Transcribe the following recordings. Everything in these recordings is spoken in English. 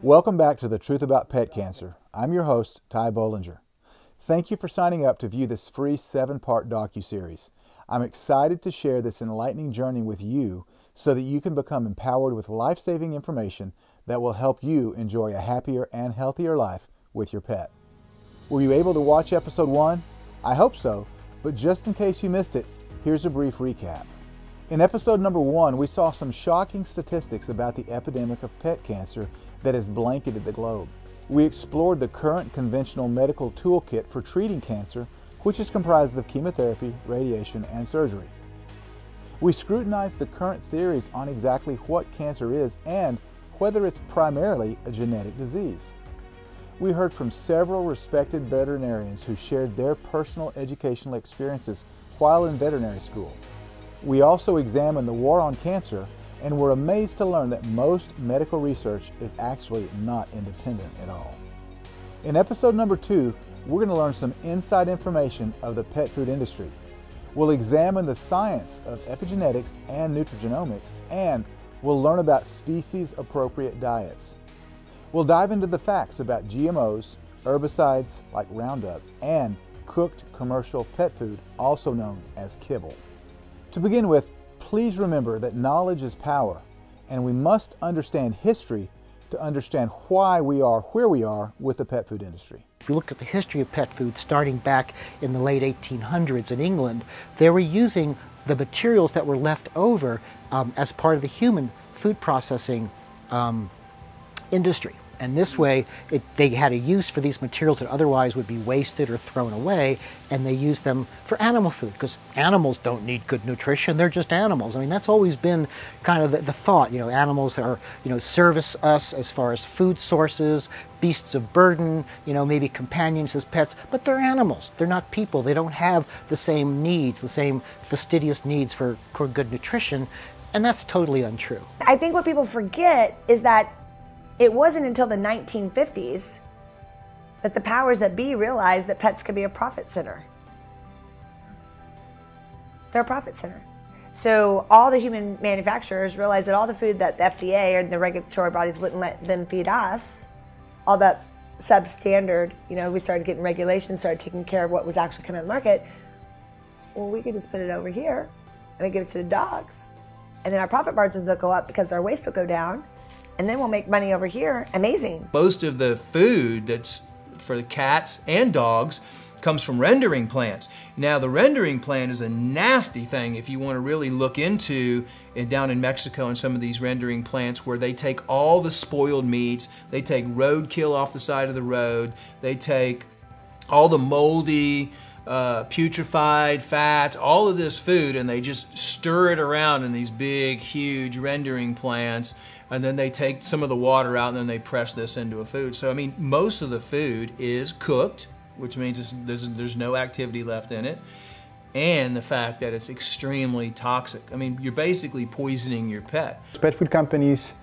Welcome back to The Truth About Pet Cancer. I'm your host, Ty Bollinger. Thank you for signing up to view this free 7-part docuseries. I'm excited to share this enlightening journey with you so that you can become empowered with life-saving information that will help you enjoy a happier and healthier life with your pet. Were you able to watch episode 1? I hope so, but just in case you missed it, here's a brief recap. In episode number 1, we saw some shocking statistics about the epidemic of pet cancer that has blanketed the globe. We explored the current conventional medical toolkit for treating cancer, which is comprised of chemotherapy, radiation, and surgery. We scrutinized the current theories on exactly what cancer is and whether it's primarily a genetic disease. We heard from several respected veterinarians who shared their personal educational experiences while in veterinary school. We also examined the war on cancer and were amazed to learn that most medical research is actually not independent at all. In episode number 2, we're going to learn some inside information of the pet food industry. We'll examine the science of epigenetics and nutrigenomics, and we'll learn about species-appropriate diets. We'll dive into the facts about GMOs, herbicides like Roundup, and cooked commercial pet food, also known as kibble. To begin with, please remember that knowledge is power, and we must understand history to understand why we are where we are with the pet food industry. If you look at the history of pet food starting back in the late 1800s in England, they were using the materials that were left over as part of the human food processing industry. And this way, they had a use for these materials that otherwise would be wasted or thrown away, and they used them for animal food, because animals don't need good nutrition, they're just animals. I mean, that's always been kind of the thought, animals are, service us as far as food sources, beasts of burden, maybe companions as pets, but they're animals, they're not people. They don't have the same needs, the same fastidious needs for good nutrition, and that's totally untrue. I think what people forget is that it wasn't until the 1950s that the powers that be realized that pets could be a profit center. They're a profit center. So all the human manufacturers realized that all the food that the FDA or the regulatory bodies wouldn't let them feed us, all that substandard, we started getting regulations, started taking care of what was actually coming on the market. Well, we could just put it over here and we give it to the dogs. And then our profit margins will go up because our waste will go down. And then we'll make money over here. Amazing. Most of the food that's for the cats and dogs comes from rendering plants. Now, the rendering plant is a nasty thing if you want to really look into it down in Mexico and some of these rendering plants where they take all the spoiled meats, they take roadkill off the side of the road, they take all the moldy, putrefied fats, all of this food, and they just stir it around in these big, huge rendering plants, and then they take some of the water out and then they press this into a food. So, I mean, most of the food is cooked, which means there's no activity left in it, and the fact that it's extremely toxic. I mean, you're basically poisoning your pet. Pet food companies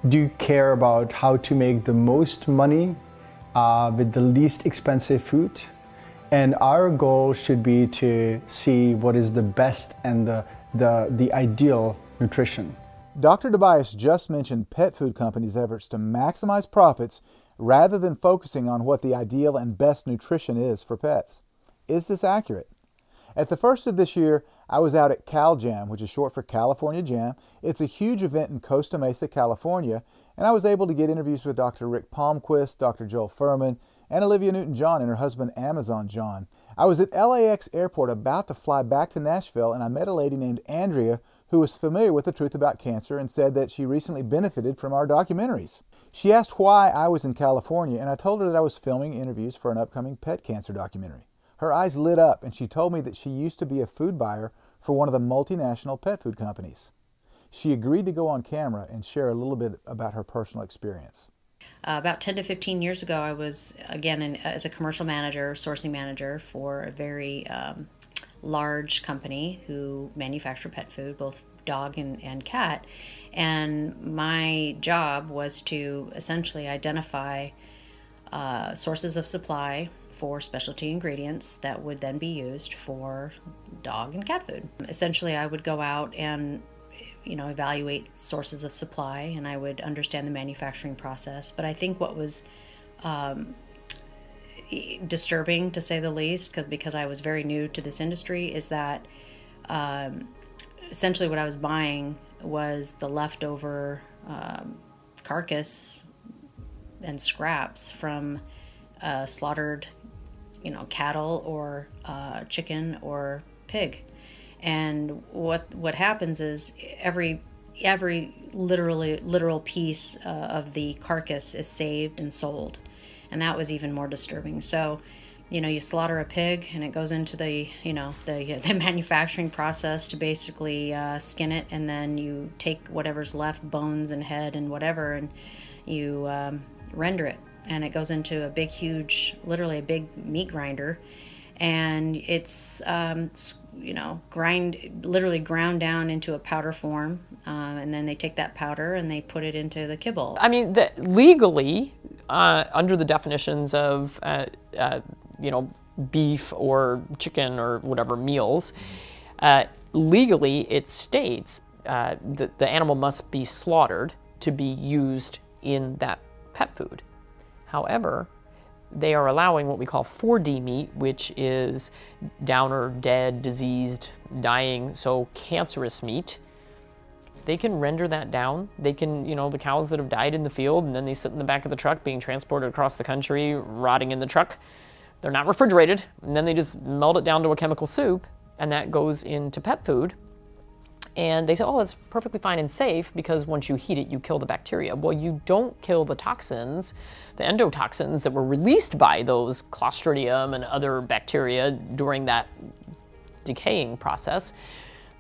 do care about how to make the most money with the least expensive food. And our goal should be to see what is the best and the ideal nutrition. Dr. Tobias just mentioned pet food companies' efforts to maximize profits rather than focusing on what the ideal and best nutrition is for pets. Is this accurate? At the first of this year, I was out at Cal Jam, which is short for California Jam. It's a huge event in Costa Mesa, California, and I was able to get interviews with Dr. Rick Palmquist, Dr. Joel Furman, and Olivia Newton-John and her husband Amazon John. I was at LAX airport about to fly back to Nashville, and I met a lady named Andrea who was familiar with The Truth About Cancer and said that she recently benefited from our documentaries. She asked why I was in California, and I told her that I was filming interviews for an upcoming pet cancer documentary. Her eyes lit up, and she told me that she used to be a food buyer for one of the multinational pet food companies. She agreed to go on camera and share a little bit about her personal experience. About 10 to 15 years ago, I was, again, as a commercial manager, sourcing manager for a very large company who manufacture pet food, both dog and cat. And my job was to essentially identify sources of supply for specialty ingredients that would then be used for dog and cat food. Essentially, I would go out and evaluate sources of supply, and I would understand the manufacturing process. But I think what was disturbing, to say the least, because I was very new to this industry, is that essentially what I was buying was the leftover carcass and scraps from slaughtered, cattle or chicken or pig. And what happens is every literal piece of the carcass is saved and sold, and that was even more disturbing. So, you slaughter a pig and it goes into the the manufacturing process to basically skin it, and then you take whatever's left, bones and head and whatever, and you render it, and it goes into a big, huge, literally a big meat grinder. And it's literally ground down into a powder form, and then they take that powder and they put it into the kibble. I mean, legally, under the definitions of beef or chicken or whatever meals, legally it states that the animal must be slaughtered to be used in that pet food. However, they are allowing what we call 4D meat, which is downer, dead, diseased, dying, so cancerous meat. They can render that down. They can, the cows that have died in the field, and then they sit in the back of the truck being transported across the country, rotting in the truck. They're not refrigerated, and then they just melt it down to a chemical soup, and that goes into pet food. And they say, oh, it's perfectly fine and safe because once you heat it, you kill the bacteria. Well, you don't kill the toxins, the endotoxins that were released by those Clostridium and other bacteria during that decaying process.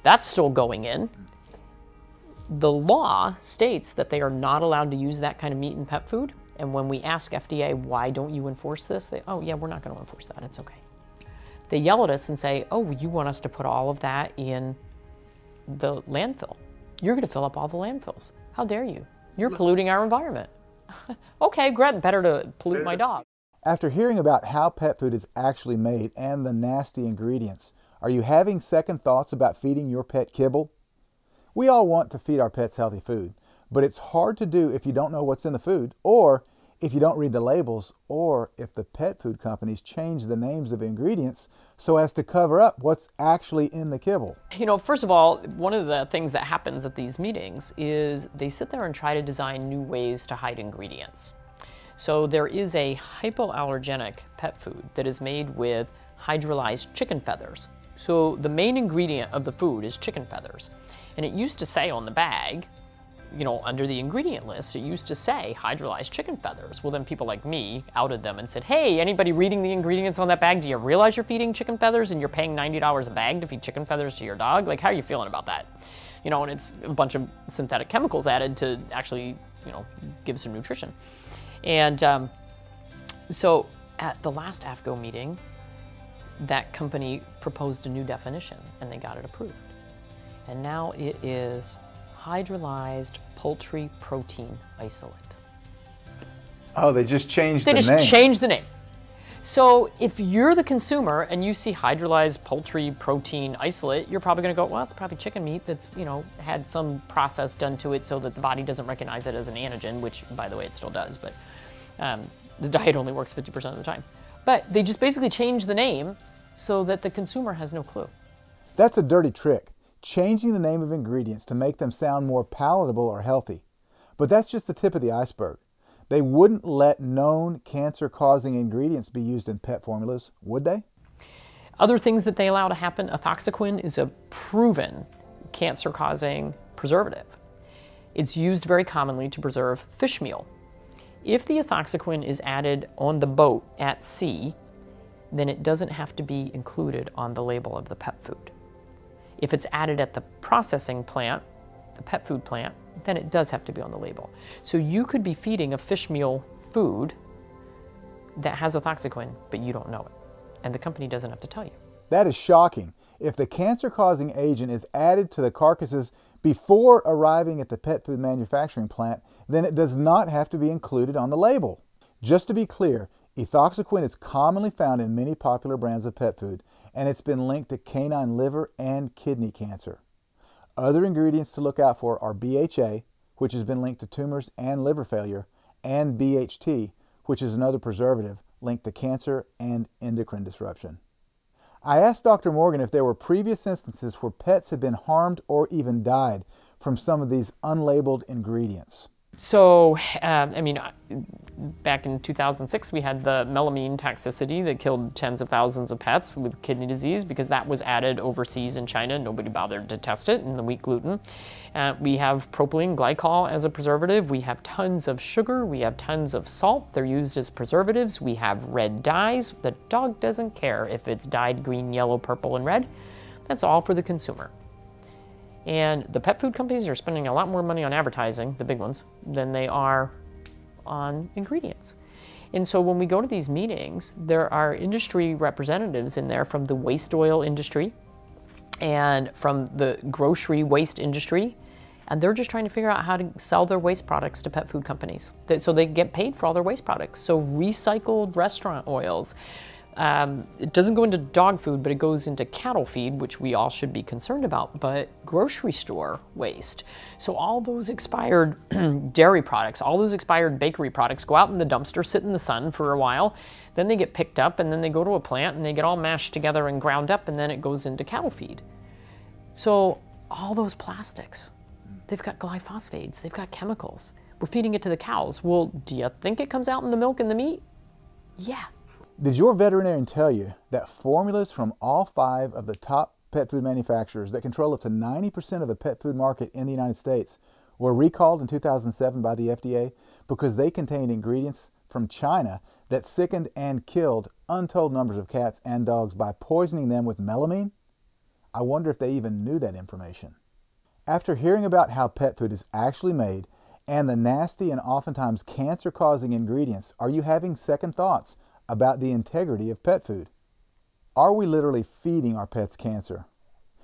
That's still going in. The law states that they are not allowed to use that kind of meat in pet food. And when we ask FDA, why don't you enforce this? They, oh yeah, we're not going to enforce that. It's okay. They yell at us and say, oh, you want us to put all of that in the landfill. You're going to fill up all the landfills. How dare you? You're polluting our environment. Okay, great, better to pollute my dog. After hearing about how pet food is actually made and the nasty ingredients, are you having second thoughts about feeding your pet kibble? We all want to feed our pets healthy food, but it's hard to do if you don't know what's in the food, or if you don't read the labels, or if the pet food companies change the names of ingredients so as to cover up what's actually in the kibble. First of all, one of the things that happens at these meetings is they sit there and try to design new ways to hide ingredients. So there is a hypoallergenic pet food that is made with hydrolyzed chicken feathers. So the main ingredient of the food is chicken feathers. And it used to say on the bag, under the ingredient list, it used to say hydrolyzed chicken feathers. Well, then people like me outed them and said, hey, anybody reading the ingredients on that bag, do you realize you're feeding chicken feathers and you're paying $90 a bag to feed chicken feathers to your dog? Like, how are you feeling about that? And it's a bunch of synthetic chemicals added to actually, give some nutrition. And so at the last AFCO meeting, that company proposed a new definition and they got it approved. And now it is hydrolyzed poultry protein isolate. Oh, they just changed the name. They just changed the name. So if you're the consumer and you see hydrolyzed poultry protein isolate, you're probably going to go, well, it's probably chicken meat that's, had some process done to it so that the body doesn't recognize it as an antigen, which, by the way, it still does, but the diet only works 50% of the time. But they just basically changed the name so that the consumer has no clue. That's a dirty trick, changing the name of ingredients to make them sound more palatable or healthy. But that's just the tip of the iceberg. They wouldn't let known cancer-causing ingredients be used in pet formulas, would they? Other things that they allow to happen, ethoxyquin is a proven cancer-causing preservative. It's used very commonly to preserve fish meal. If the ethoxyquin is added on the boat at sea, then it doesn't have to be included on the label of the pet food. If it's added at the processing plant, the pet food plant, then it does have to be on the label. So you could be feeding a fish meal food that has ethoxyquin, but you don't know it. And the company doesn't have to tell you. That is shocking. If the cancer-causing agent is added to the carcasses before arriving at the pet food manufacturing plant, then it does not have to be included on the label. Just to be clear, ethoxyquin is commonly found in many popular brands of pet food, and it's been linked to canine liver and kidney cancer. Other ingredients to look out for are BHA, which has been linked to tumors and liver failure, and BHT, which is another preservative linked to cancer and endocrine disruption. I asked Dr. Morgan if there were previous instances where pets had been harmed or even died from some of these unlabeled ingredients. So, back in 2006, we had the melamine toxicity that killed tens of thousands of pets with kidney disease because that was added overseas in China. Nobody bothered to test it in the wheat gluten. We have propylene glycol as a preservative. We have tons of sugar. We have tons of salt. They're used as preservatives. We have red dyes. The dog doesn't care if it's dyed green, yellow, purple, and red. That's all for the consumer. And the pet food companies are spending a lot more money on advertising, the big ones, than they are on ingredients. And so when we go to these meetings, there are industry representatives in there from the waste oil industry and from the grocery waste industry, and they're just trying to figure out how to sell their waste products to pet food companies so they get paid for all their waste products. So recycled restaurant oils. It doesn't go into dog food, but it goes into cattle feed, which we all should be concerned about, but grocery store waste. So all those expired dairy products, all those expired bakery products go out in the dumpster, sit in the sun for a while, then they get picked up and then they go to a plant and they get all mashed together and ground up and then it goes into cattle feed. So all those plastics, they've got glyphosates, they've got chemicals. We're feeding it to the cows. Well, do you think it comes out in the milk and the meat? Yeah. Did your veterinarian tell you that formulas from all 5 of the top pet food manufacturers that control up to 90% of the pet food market in the United States were recalled in 2007 by the FDA because they contained ingredients from China that sickened and killed untold numbers of cats and dogs by poisoning them with melamine? I wonder if they even knew that information. After hearing about how pet food is actually made and the nasty and oftentimes cancer-causing ingredients, are you having second thoughts about the integrity of pet food? Are we literally feeding our pets cancer?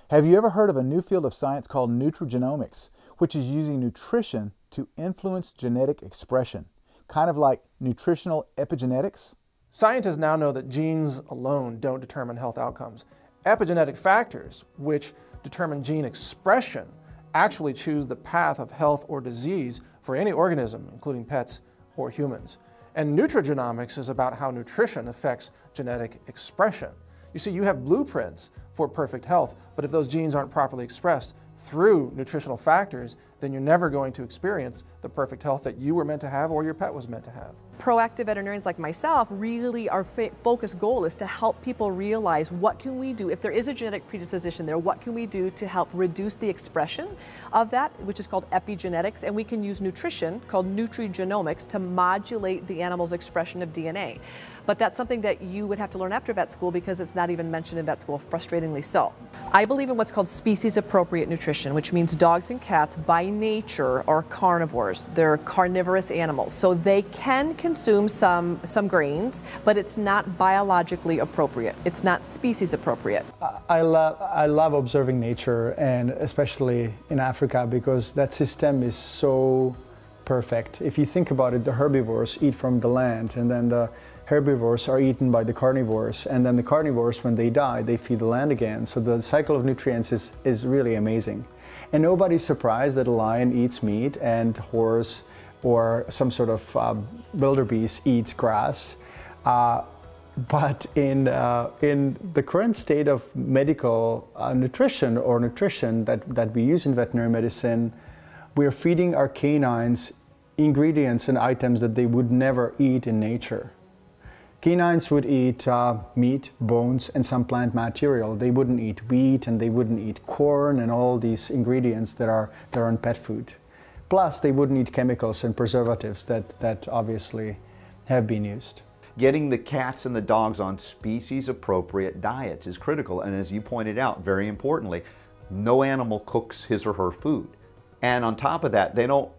Have you ever heard of a new field of science called Nutriengomics, which is using nutrition to influence genetic expression, kind of like nutritional epigenetics? Scientists now know that genes alone don't determine health outcomes. Epigenetic factors, which determine gene expression, actually choose the path of health or disease for any organism, including pets or humans. And nutrigenomics is about how nutrition affects genetic expression. You see, you have blueprints for perfect health, but if those genes aren't properly expressed through nutritional factors, then you're never going to experience the perfect health that you were meant to have or your pet was meant to have. Proactive veterinarians like myself, really our focus goal is to help people realize what can we do if there is a genetic predisposition there, what can we do to help reduce the expression of that, which is called epigenetics, and we can use nutrition called nutrigenomics to modulate the animal's expression of DNA. But that's something that you would have to learn after vet school because it's not even mentioned in vet school, frustratingly so. I believe in what's called species appropriate nutrition, which means dogs and cats by nature are carnivores. They're carnivorous animals, so they can consume some grains, but it's not biologically appropriate. It's not species appropriate. I love observing nature, and especially in Africa, because that system is so perfect. If you think about it, the herbivores eat from the land, and then the herbivores are eaten by the carnivores, and then the carnivores, when they die, they feed the land again. So the cycle of nutrients is really amazing. And nobody's surprised that a lion eats meat and horse or some sort of wildebeest eats grass. But in the current state of medical nutrition or nutrition that we use in veterinary medicine, we're feeding our canines ingredients and items that they would never eat in nature. Canines would eat meat, bones, and some plant material. They wouldn't eat wheat, and they wouldn't eat corn and all these ingredients that are in pet food. Plus, they wouldn't eat chemicals and preservatives that obviously have been used. Getting the cats and the dogs on species-appropriate diets is critical, and as you pointed out, very importantly, no animal cooks his or her food. And on top of that, they don't,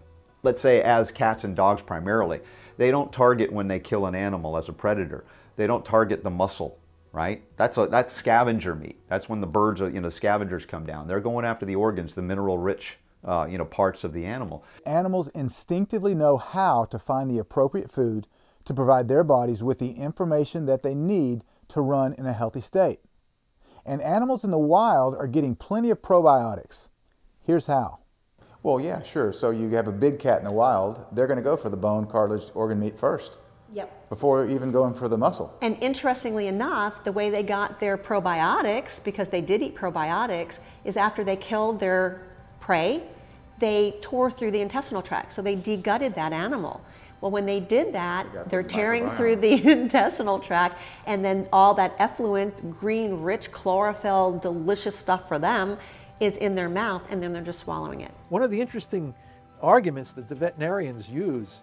let's say as cats and dogs primarily, they don't target when they kill an animal as a predator. They don't target the muscle, right? That's scavenger meat. That's when the birds, scavengers come down. They're going after the organs, the mineral-rich, parts of the animal. Animals instinctively know how to find the appropriate food to provide their bodies with the information that they need to run in a healthy state. And animals in the wild are getting plenty of probiotics. Here's how. Well, yeah, sure. So you have a big cat in the wild, they're going to go for the bone, cartilage, organ meat first. Yep. Before even going for the muscle. And interestingly enough, the way they got their probiotics, because they did eat probiotics, is after they killed their prey, they tore through the intestinal tract. So they degutted that animal. Well, when they did that, they're tearing through the intestinal tract, and then all that effluent, green, rich chlorophyll, delicious stuff for them is in their mouth, and then they're just swallowing it. One of the interesting arguments that the veterinarians use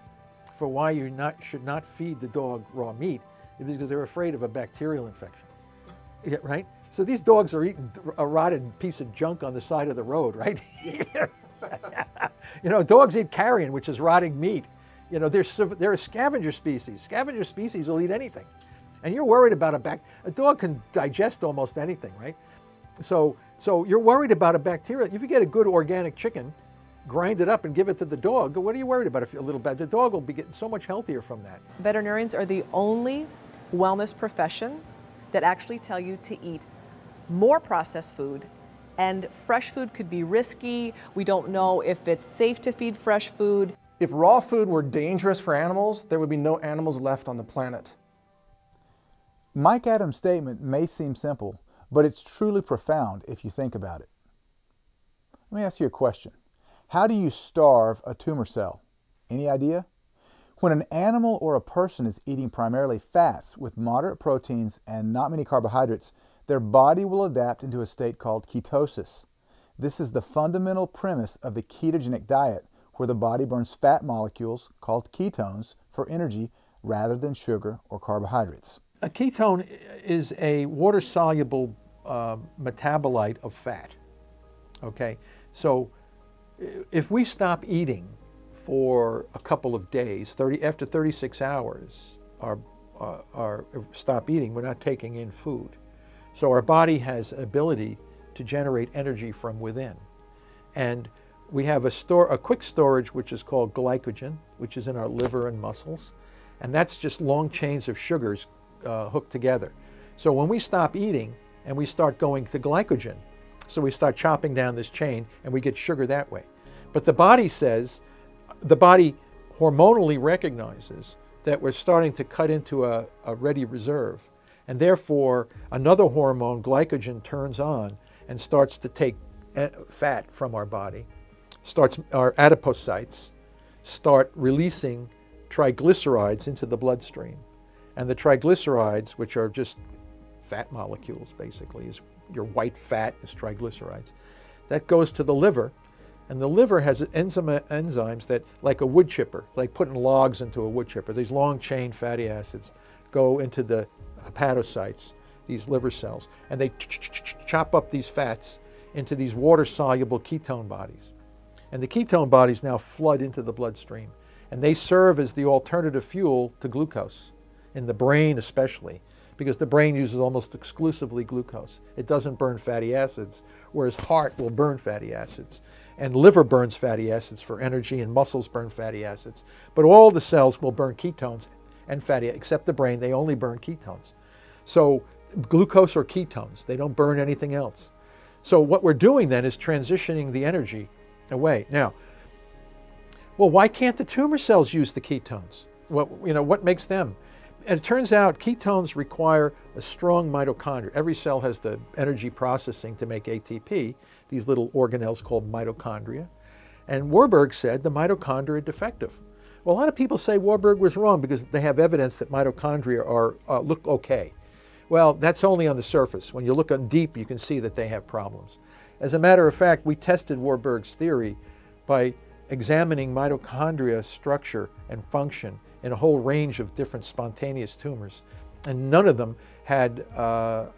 for why you should not feed the dog raw meat is because they're afraid of a bacterial infection. Yeah, right? So these dogs are eating a rotted piece of junk on the side of the road, right? You know, dogs eat carrion, which is rotting meat. You know, they're a scavenger species. Scavenger species will eat anything. And you're worried about a dog can digest almost anything, right? So you're worried about a bacteria. If you get a good organic chicken, grind it up and give it to the dog, what are you worried about if you're a little bad? The dog will be getting so much healthier from that. Veterinarians are the only wellness profession that actually tell you to eat more processed food, and fresh food could be risky. We don't know if it's safe to feed fresh food. If raw food were dangerous for animals, there would be no animals left on the planet. Mike Adams' statement may seem simple, but it's truly profound if you think about it. Let me ask you a question. How do you starve a tumor cell? Any idea? When an animal or a person is eating primarily fats with moderate proteins and not many carbohydrates, their body will adapt into a state called ketosis. This is the fundamental premise of the ketogenic diet, where the body burns fat molecules called ketones for energy rather than sugar or carbohydrates. A ketone is a water-soluble metabolite of fat. Okay, so if we stop eating for a couple of days, after 36 hours, stop eating, we're not taking in food. So our body has an ability to generate energy from within. And we have a quick storage which is called glycogen, which is in our liver and muscles. And that's just long chains of sugars hooked together. So when we stop eating and we start going to glycogen, so we start chopping down this chain and we get sugar that way. But the body hormonally recognizes that we're starting to cut into a ready reserve. And therefore, another hormone, glycogen, turns on and starts to take fat from our body. Our adipocytes start releasing triglycerides into the bloodstream. And the triglycerides, which are just fat molecules basically, is your white fat is triglycerides. That goes to the liver, and the liver has enzymes that, like a wood chipper, like putting logs into a wood chipper, these long chain fatty acids go into the hepatocytes, these liver cells, and they chop up these fats into these water-soluble ketone bodies. And the ketone bodies now flood into the bloodstream, and they serve as the alternative fuel to glucose, in the brain especially, because the brain uses almost exclusively glucose. It doesn't burn fatty acids, whereas heart will burn fatty acids. And liver burns fatty acids for energy, and muscles burn fatty acids. But all the cells will burn ketones and fatty, except the brain, they only burn ketones. So glucose or ketones, they don't burn anything else. So what we're doing then is transitioning the energy away. Now, well, why can't the tumor cells use the ketones? What makes them? And it turns out ketones require a strong mitochondria. Every cell has the energy processing to make ATP, these little organelles called mitochondria. And Warburg said the mitochondria are defective. Well, a lot of people say Warburg was wrong because they have evidence that mitochondria look okay. Well, that's only on the surface. When you look on deep, you can see that they have problems. As a matter of fact, we tested Warburg's theory by examining mitochondria structure and function in a whole range of different spontaneous tumors. And none of them had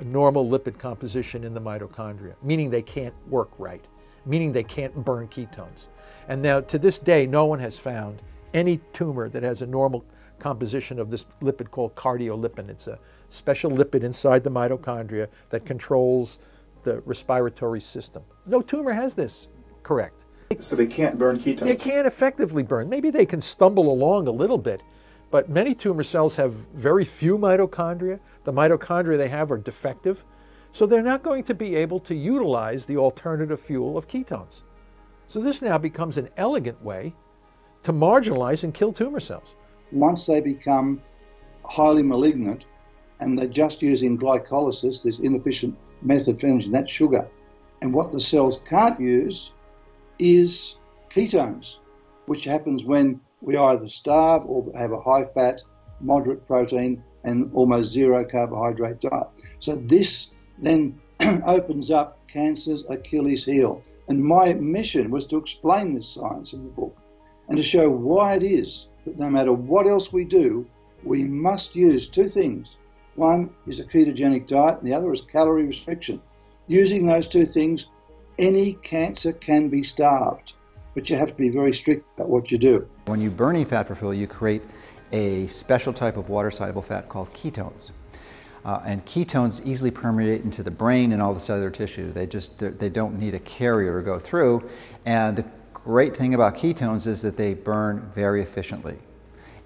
normal lipid composition in the mitochondria, meaning they can't work right, meaning they can't burn ketones. And now, to this day, no one has found any tumor that has a normal composition of this lipid called cardiolipin. It's a special lipid inside the mitochondria that controls the respiratory system. No tumor has this, correct. So they can't burn ketones? They can't effectively burn. Maybe they can stumble along a little bit, but many tumor cells have very few mitochondria. The mitochondria they have are defective, so they're not going to be able to utilize the alternative fuel of ketones. So this now becomes an elegant way to marginalize and kill tumor cells. Once they become highly malignant and they're just using glycolysis, this inefficient method for energy, that's sugar. And what the cells can't use is ketones, which happens when we either starve or have a high fat, moderate protein and almost zero carbohydrate diet. So this then opens up cancer's Achilles heel. And my mission was to explain this science in the book and to show why it is that no matter what else we do, we must use two things. One is a ketogenic diet and the other is calorie restriction. Using those two things, any cancer can be starved, but you have to be very strict about what you do. When you burn fat for fuel, you create a special type of water-soluble fat called ketones. And ketones easily permeate into the brain and all the cellular tissue. They don't need a carrier to go through. And the great thing about ketones is that they burn very efficiently.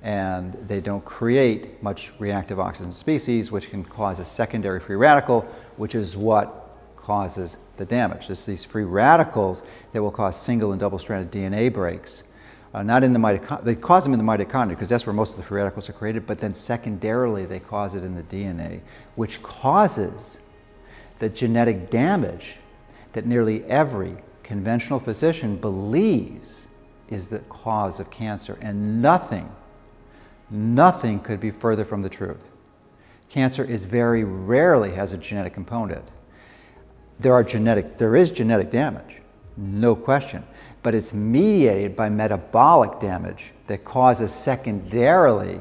And they don't create much reactive oxygen species, which can cause a secondary free radical, which is what causes the damage. It's these free radicals that will cause single and double-stranded DNA breaks. Not in the mitochondria, they cause them in the mitochondria because that's where most of the free radicals are created, but then secondarily they cause it in the DNA, which causes the genetic damage that nearly every conventional physician believes is the cause of cancer, and nothing could be further from the truth. Cancer very rarely has a genetic component. There is genetic damage, no question, but it's mediated by metabolic damage that causes secondarily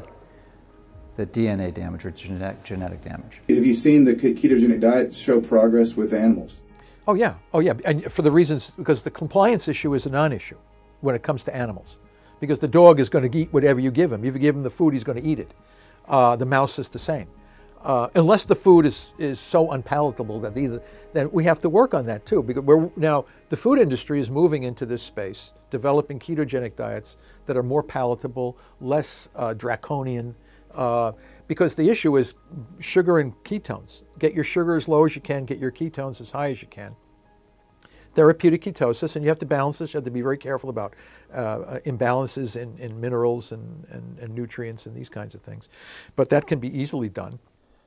the DNA damage or genetic damage. Have you seen the ketogenic diet show progress with animals? Oh yeah, and for the reasons, because the compliance issue is a non-issue when it comes to animals. Because the dog is going to eat whatever you give him. If you give him the food, he's going to eat it. The mouse is the same. Unless the food is so unpalatable then we have to work on that too. Because now the food industry is moving into this space, developing ketogenic diets that are more palatable, less draconian, because the issue is sugar and ketones. Get your sugar as low as you can, get your ketones as high as you can. Therapeutic ketosis, and you have to balance this. You have to be very careful about imbalances in minerals and nutrients and these kinds of things. But that can be easily done.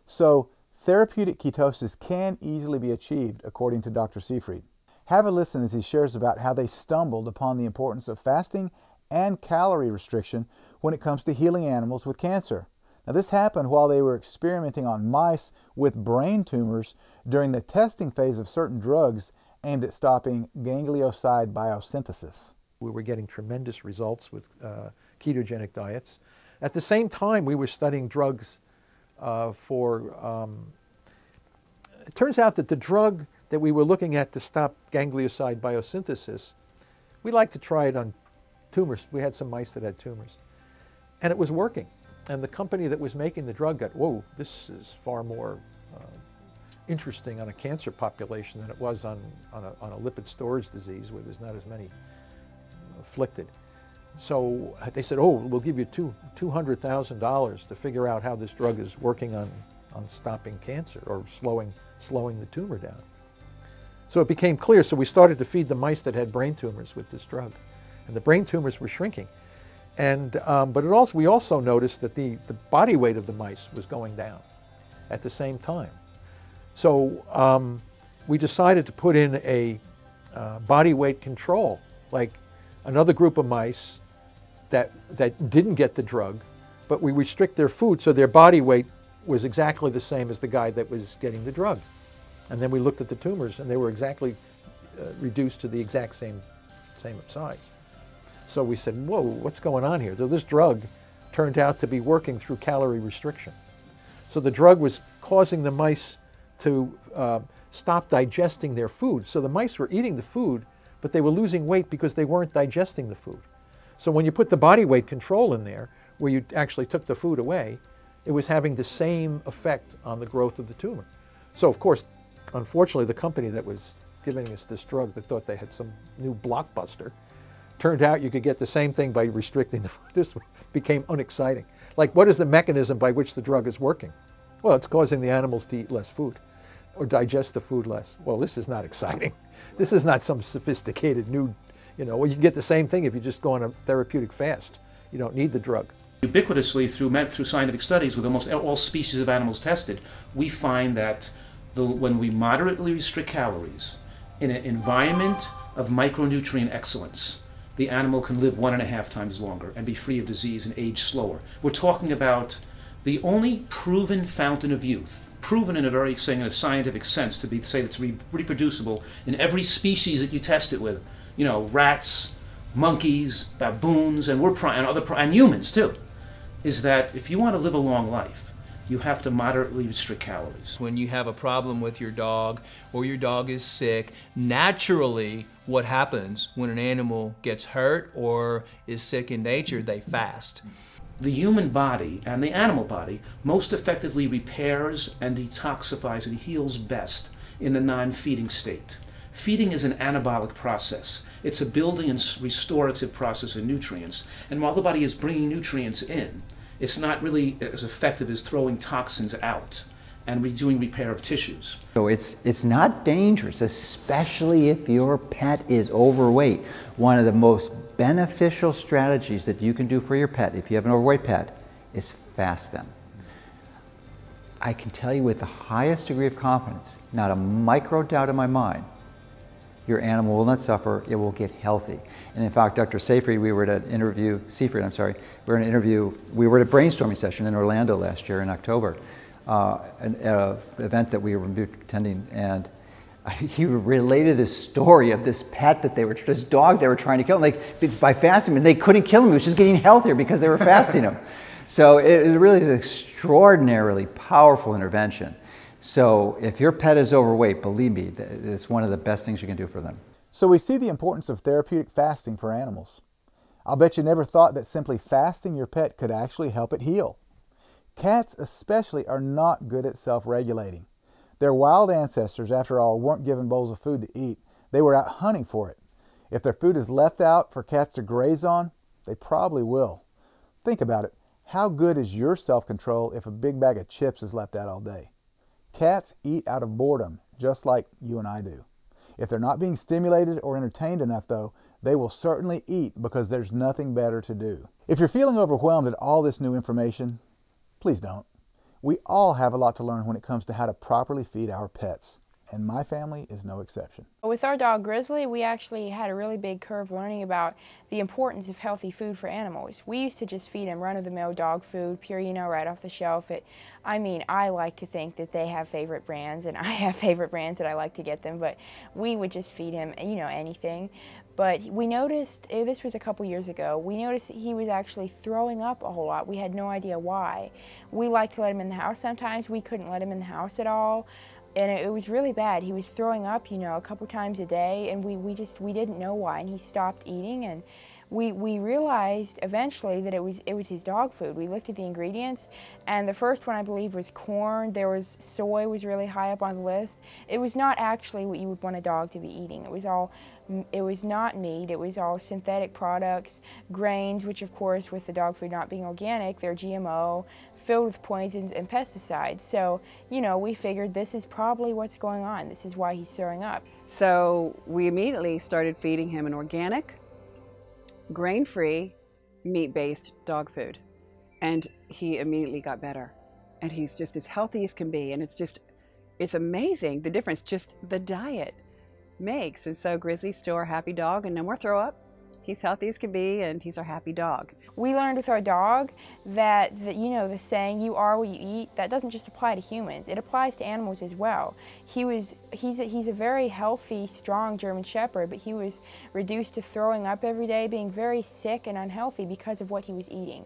So, therapeutic ketosis can easily be achieved, according to Dr. Seyfried. Have a listen as he shares about how they stumbled upon the importance of fasting and calorie restriction when it comes to healing animals with cancer. Now, this happened while they were experimenting on mice with brain tumors during the testing phase of certain drugs aimed at stopping ganglioside biosynthesis. We were getting tremendous results with ketogenic diets. At the same time, we were studying drugs it turns out that the drug that we were looking at to stop ganglioside biosynthesis, we like to try it on tumors. We had some mice that had tumors. And it was working. And the company that was making the drug got, whoa, this is far more interesting on a cancer population than it was on a lipid storage disease where there's not as many afflicted. So they said, oh, we'll give you $200,000 to figure out how this drug is working on stopping cancer or slowing the tumor down. So it became clear, so we started to feed the mice that had brain tumors with this drug. And the brain tumors were shrinking. And, but we also noticed that the body weight of the mice was going down at the same time. So we decided to put in a body weight control, like another group of mice that didn't get the drug, but we restrict their food so their body weight was exactly the same as the guy that was getting the drug. And then we looked at the tumors and they were exactly reduced to the exact same size. So we said, whoa, what's going on here? So this drug turned out to be working through calorie restriction. So the drug was causing the mice to stop digesting their food. So the mice were eating the food, but they were losing weight because they weren't digesting the food. So when you put the body weight control in there, where you actually took the food away, it was having the same effect on the growth of the tumor. So of course, unfortunately, the company that was giving us this drug that thought they had some new blockbuster, turned out you could get the same thing by restricting the food. This became unexciting. Like, what is the mechanism by which the drug is working? Well, it's causing the animals to eat less food or digest the food less. Well, this is not exciting. This is not some sophisticated new You know, well, you can get the same thing if you just go on a therapeutic fast. You don't need the drug. Ubiquitously through scientific studies with almost all species of animals tested, we find that when we moderately restrict calories in an environment of micronutrient excellence, the animal can live 1.5 times longer and be free of disease and age slower. We're talking about the only proven fountain of youth, proven in a scientific sense to say it's reproducible in every species that you test it with. You know, rats, monkeys, baboons, and and humans too, is that if you want to live a long life, you have to moderately restrict calories. When you have a problem with your dog or your dog is sick, naturally what happens when an animal gets hurt or is sick in nature, they fast. The human body and the animal body most effectively repairs and detoxifies and heals best in the non-feeding state. Feeding is an anabolic process. It's a building and restorative process of nutrients. And while the body is bringing nutrients in, it's not really as effective as throwing toxins out and doing repair of tissues. So it's not dangerous, especially if your pet is overweight. One of the most beneficial strategies that you can do for your pet, if you have an overweight pet, is fast them. I can tell you with the highest degree of confidence, not a micro doubt in my mind, your animal will not suffer, it will get healthy. And in fact, Dr. Seyfried, we were at an interview, we were at a brainstorming session in Orlando last year in October, an event that we were attending, and he related this story of this pet that this dog they were trying to kill, like by fasting him, and they couldn't kill him, he was just getting healthier because they were fasting him. So it really is an extraordinarily powerful intervention. So if your pet is overweight, believe me, it's one of the best things you can do for them. So we see the importance of therapeutic fasting for animals. I'll bet you never thought that simply fasting your pet could actually help it heal. Cats especially are not good at self-regulating. Their wild ancestors, after all, weren't given bowls of food to eat. They were out hunting for it. If their food is left out for cats to graze on, they probably will. Think about it. How good is your self-control if a big bag of chips is left out all day? Cats eat out of boredom, just like you and I do. If they're not being stimulated or entertained enough, though, they will certainly eat because there's nothing better to do. If you're feeling overwhelmed at all this new information, please don't. We all have a lot to learn when it comes to how to properly feed our pets, and my family is no exception. With our dog Grizzly, we actually had a really big curve learning about the importance of healthy food for animals. We used to just feed him run-of-the-mill dog food, pure, right off the shelf. I mean, I like to think that they have favorite brands, and I have favorite brands that I like to get them, but we would just feed him, anything. But we noticed, this was a couple years ago, we noticed that he was actually throwing up a whole lot. We had no idea why. We liked to let him in the house sometimes. We couldn't let him in the house at all. And it was really bad. He was throwing up, a couple times a day, and we didn't know why. And he stopped eating, and we realized eventually that it was his dog food. We looked at the ingredients, and the first one I believe was corn. There was soy was really high up on the list. It was not actually what you would want a dog to be eating. It was not meat. It was all synthetic products, grains, which of course with the dog food not being organic, they're GMO, filled with poisons and pesticides. So, we figured this is probably what's going on. This is why he's throwing up. So we immediately started feeding him an organic, grain-free, meat-based dog food. And he immediately got better. And he's just as healthy as can be. And it's amazing the difference just the diet makes. And so Grizzly's still our happy dog and no more throw up. He's healthy as can be, and he's our happy dog. We learned with our dog that the saying, you are what you eat, that doesn't just apply to humans. It applies to animals as well. He's a very healthy, strong German Shepherd, but he was reduced to throwing up every day, being very sick and unhealthy because of what he was eating.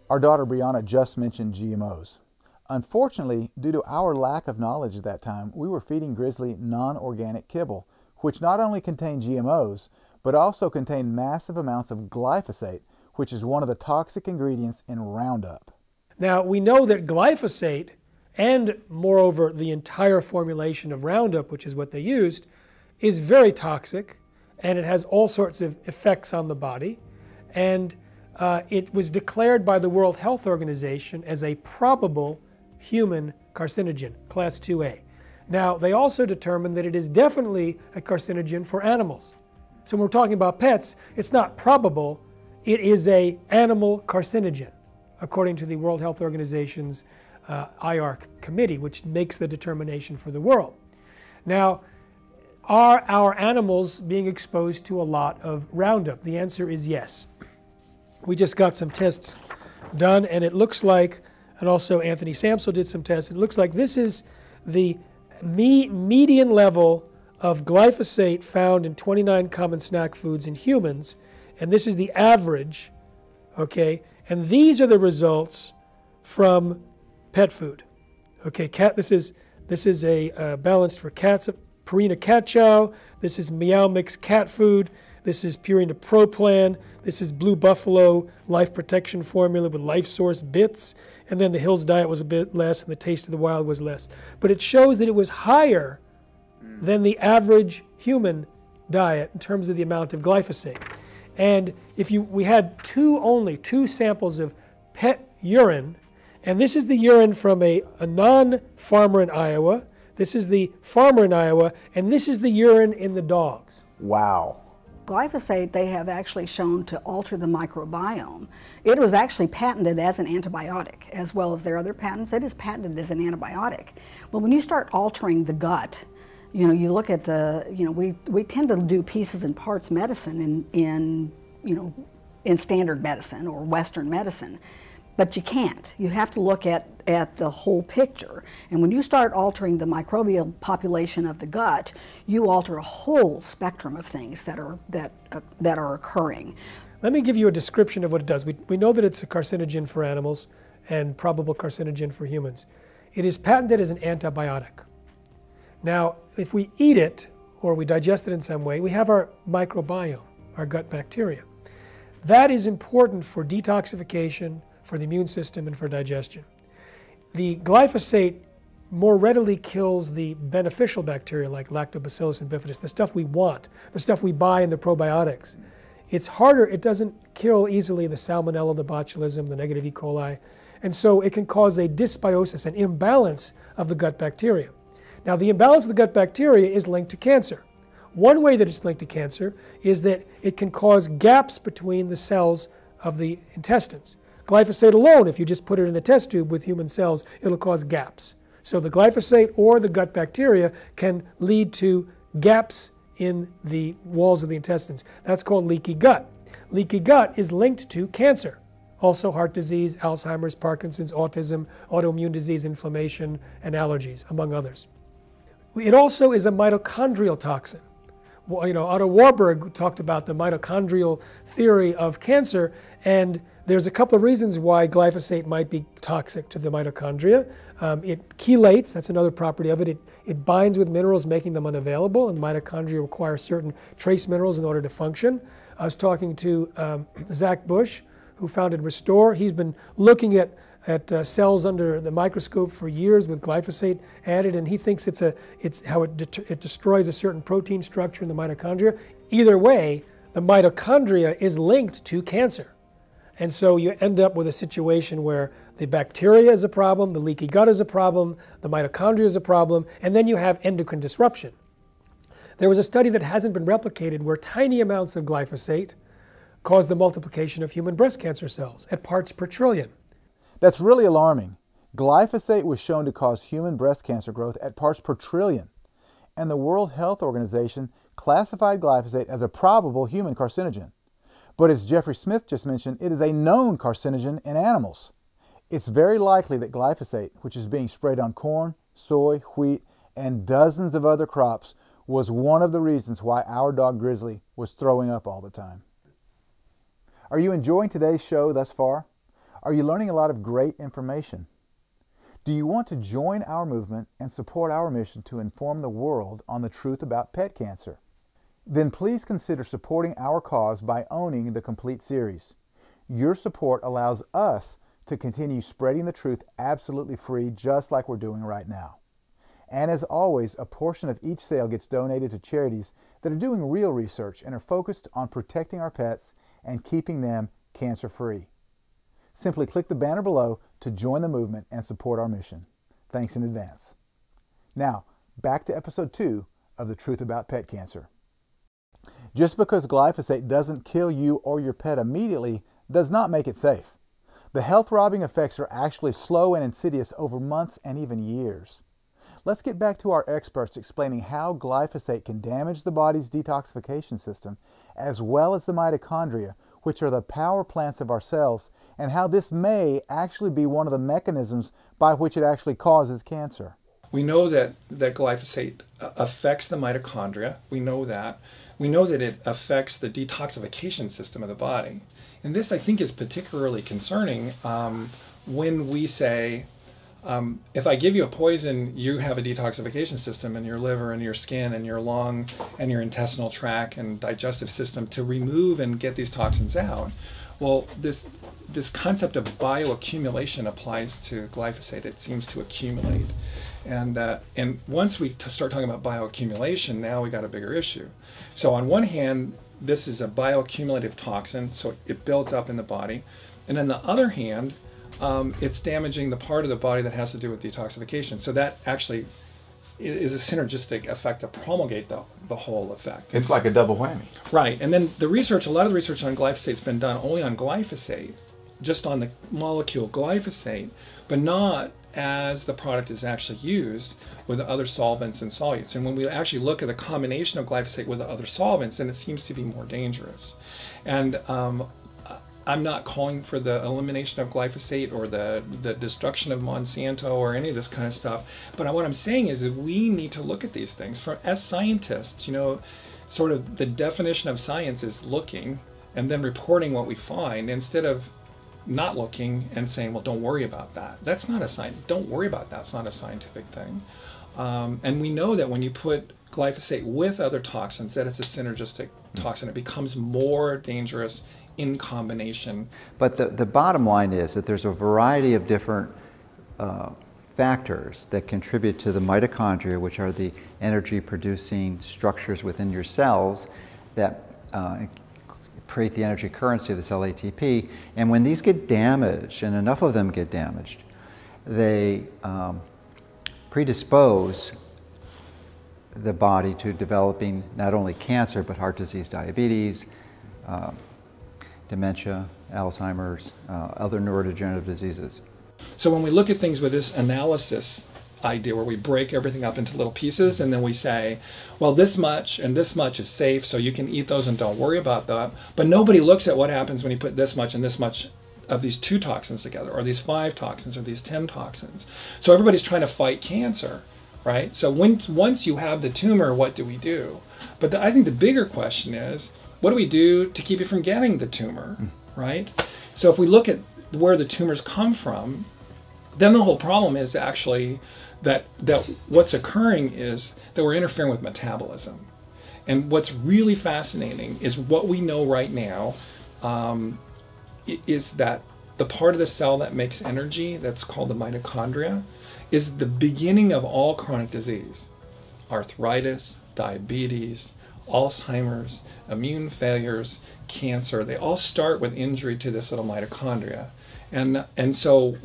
Our daughter Brianna just mentioned GMOs. Unfortunately, due to our lack of knowledge at that time, we were feeding Grizzly non-organic kibble, which not only contained GMOs, but also contained massive amounts of glyphosate, which is one of the toxic ingredients in Roundup. Now, we know that glyphosate, and moreover the entire formulation of Roundup, which is what they used, is very toxic, and it has all sorts of effects on the body. And it was declared by the World Health Organization as a probable human carcinogen, class 2A. Now, they also determined that it is definitely a carcinogen for animals. So when we're talking about pets, it's not probable, it is an animal carcinogen, according to the World Health Organization's IARC committee, which makes the determination for the world. Now, are our animals being exposed to a lot of Roundup? The answer is yes. We just got some tests done, and it looks like, and also Anthony Samsel did some tests, it looks like this is the median level of glyphosate found in 29 common snack foods in humans, and this is the average, okay? And these are the results from pet food. Okay, this is a balanced for cats, Purina cat chow. This is Meow Mix cat food. This is Purina Pro Plan. This is Blue Buffalo Life Protection Formula with Life Source bits. And then the Hills diet was a bit less, and the Taste of the Wild was less. But it shows that it was higher than the average human diet in terms of the amount of glyphosate. And we had only two samples of pet urine, and this is the urine from a non-farmer in Iowa, this is the farmer in Iowa, and this is the urine in the dogs. Wow. Glyphosate, they have actually shown to alter the microbiome. It was actually patented as an antibiotic, as well as their other patents. It is patented as an antibiotic. But when you start altering the gut, you know, you look at we tend to do pieces and parts medicine in standard medicine or Western medicine. But you can't. You have to look at the whole picture. And when you start altering the microbial population of the gut, you alter a whole spectrum of things that are occurring. Let me give you a description of what it does. We know that it's a carcinogen for animals and probable carcinogen for humans. It is patented as an antibiotic. Now, if we eat it or we digest it in some way, we have our microbiome, our gut bacteria. That is important for detoxification, for the immune system, and for digestion. The glyphosate more readily kills the beneficial bacteria like Lactobacillus and bifidus, the stuff we want, the stuff we buy in the probiotics. It's harder, it doesn't kill easily the salmonella, the botulism, the negative E. coli, and so it can cause a dysbiosis, an imbalance of the gut bacteria. Now, the imbalance of the gut bacteria is linked to cancer. One way that it's linked to cancer is that it can cause gaps between the cells of the intestines. Glyphosate alone, if you just put it in a test tube with human cells, it'll cause gaps. So the glyphosate or the gut bacteria can lead to gaps in the walls of the intestines. That's called leaky gut. Leaky gut is linked to cancer. Also heart disease, Alzheimer's, Parkinson's, autism, autoimmune disease, inflammation, and allergies, among others. It also is a mitochondrial toxin. Well, you know, Otto Warburg talked about the mitochondrial theory of cancer, and there's a couple of reasons why glyphosate might be toxic to the mitochondria. It chelates, that's another property of it. It binds with minerals, making them unavailable, and mitochondria require certain trace minerals in order to function. I was talking to Zach Bush, who founded Restore. He's been looking at cells under the microscope for years with glyphosate added, and he thinks it's how it destroys a certain protein structure in the mitochondria. Either way, the mitochondria is linked to cancer. And so you end up with a situation where the bacteria is a problem, the leaky gut is a problem, the mitochondria is a problem, and then you have endocrine disruption. There was a study that hasn't been replicated where tiny amounts of glyphosate caused the multiplication of human breast cancer cells at parts per trillion. That's really alarming. Glyphosate was shown to cause human breast cancer growth at parts per trillion, and the World Health Organization classified glyphosate as a probable human carcinogen. But as Jeffrey Smith just mentioned, it is a known carcinogen in animals. It's very likely that glyphosate, which is being sprayed on corn, soy, wheat, and dozens of other crops, was one of the reasons why our dog Grizzly was throwing up all the time. Are you enjoying today's show thus far? Are you learning a lot of great information? Do you want to join our movement and support our mission to inform the world on the truth about pet cancer? Then please consider supporting our cause by owning the complete series. Your support allows us to continue spreading the truth absolutely free, just like we're doing right now. And as always, a portion of each sale gets donated to charities that are doing real research and are focused on protecting our pets and keeping them cancer-free. Simply click the banner below to join the movement and support our mission. Thanks in advance. Now, back to episode 2 of The Truth About Pet Cancer. Just because glyphosate doesn't kill you or your pet immediately does not make it safe. The health-robbing effects are actually slow and insidious over months and even years. Let's get back to our experts explaining how glyphosate can damage the body's detoxification system, as well as the mitochondria, which are the power plants of our cells, and how this may actually be one of the mechanisms by which it actually causes cancer. We know that glyphosate affects the mitochondria. We know that. We know that it affects the detoxification system of the body. And this, I think, is particularly concerning when we say, if I give you a poison, you have a detoxification system in your liver and your skin and your lung and your intestinal tract and digestive system to remove and get these toxins out. Well, this concept of bioaccumulation applies to glyphosate. It seems to accumulate. And once we start talking about bioaccumulation, now we got a bigger issue. So on one hand, this is a bioaccumulative toxin, so it builds up in the body. And on the other hand, it's damaging the part of the body that has to do with detoxification. So that actually is a synergistic effect to promulgate the whole effect. It's like a double whammy. Right. And then the research, a lot of the research on glyphosate has been done only on glyphosate, just on the molecule glyphosate, but not as the product is actually used with other solvents and solutes. And when we actually look at the combination of glyphosate with the other solvents, then it seems to be more dangerous. And I'm not calling for the elimination of glyphosate or the destruction of Monsanto or any of this kind of stuff. But what I'm saying is that we need to look at these things. As scientists, you know, sort of the definition of science is looking and then reporting what we find instead of not looking and saying, well, don't worry about that. That's not a science. Don't worry about that. It's not a scientific thing. And we know that when you put glyphosate with other toxins, that it's a synergistic toxin. It becomes more dangerous in combination. But the bottom line is that there's a variety of different factors that contribute to the mitochondria, which are the energy-producing structures within your cells that create the energy currency of the cell ATP. And when these get damaged, and enough of them get damaged, they predispose the body to developing not only cancer, but heart disease, diabetes, dementia, Alzheimer's, other neurodegenerative diseases. So when we look at things with this analysis idea where we break everything up into little pieces and then we say, well, this much and this much is safe, so you can eat those and don't worry about that. But nobody looks at what happens when you put this much and this much of these 2 toxins together, or these 5 toxins, or these 10 toxins. So everybody's trying to fight cancer, right? So once you have the tumor, what do we do? But I think the bigger question is, what do we do to keep you from getting the tumor, right? So if we look at where the tumors come from, then the whole problem is actually that what's occurring is that we're interfering with metabolism. And what's really fascinating is what we know right now is that the part of the cell that makes energy, that's called the mitochondria, is the beginning of all chronic disease. Arthritis, diabetes, Alzheimer's, immune failures, cancer, they all start with injury to this little mitochondria. And so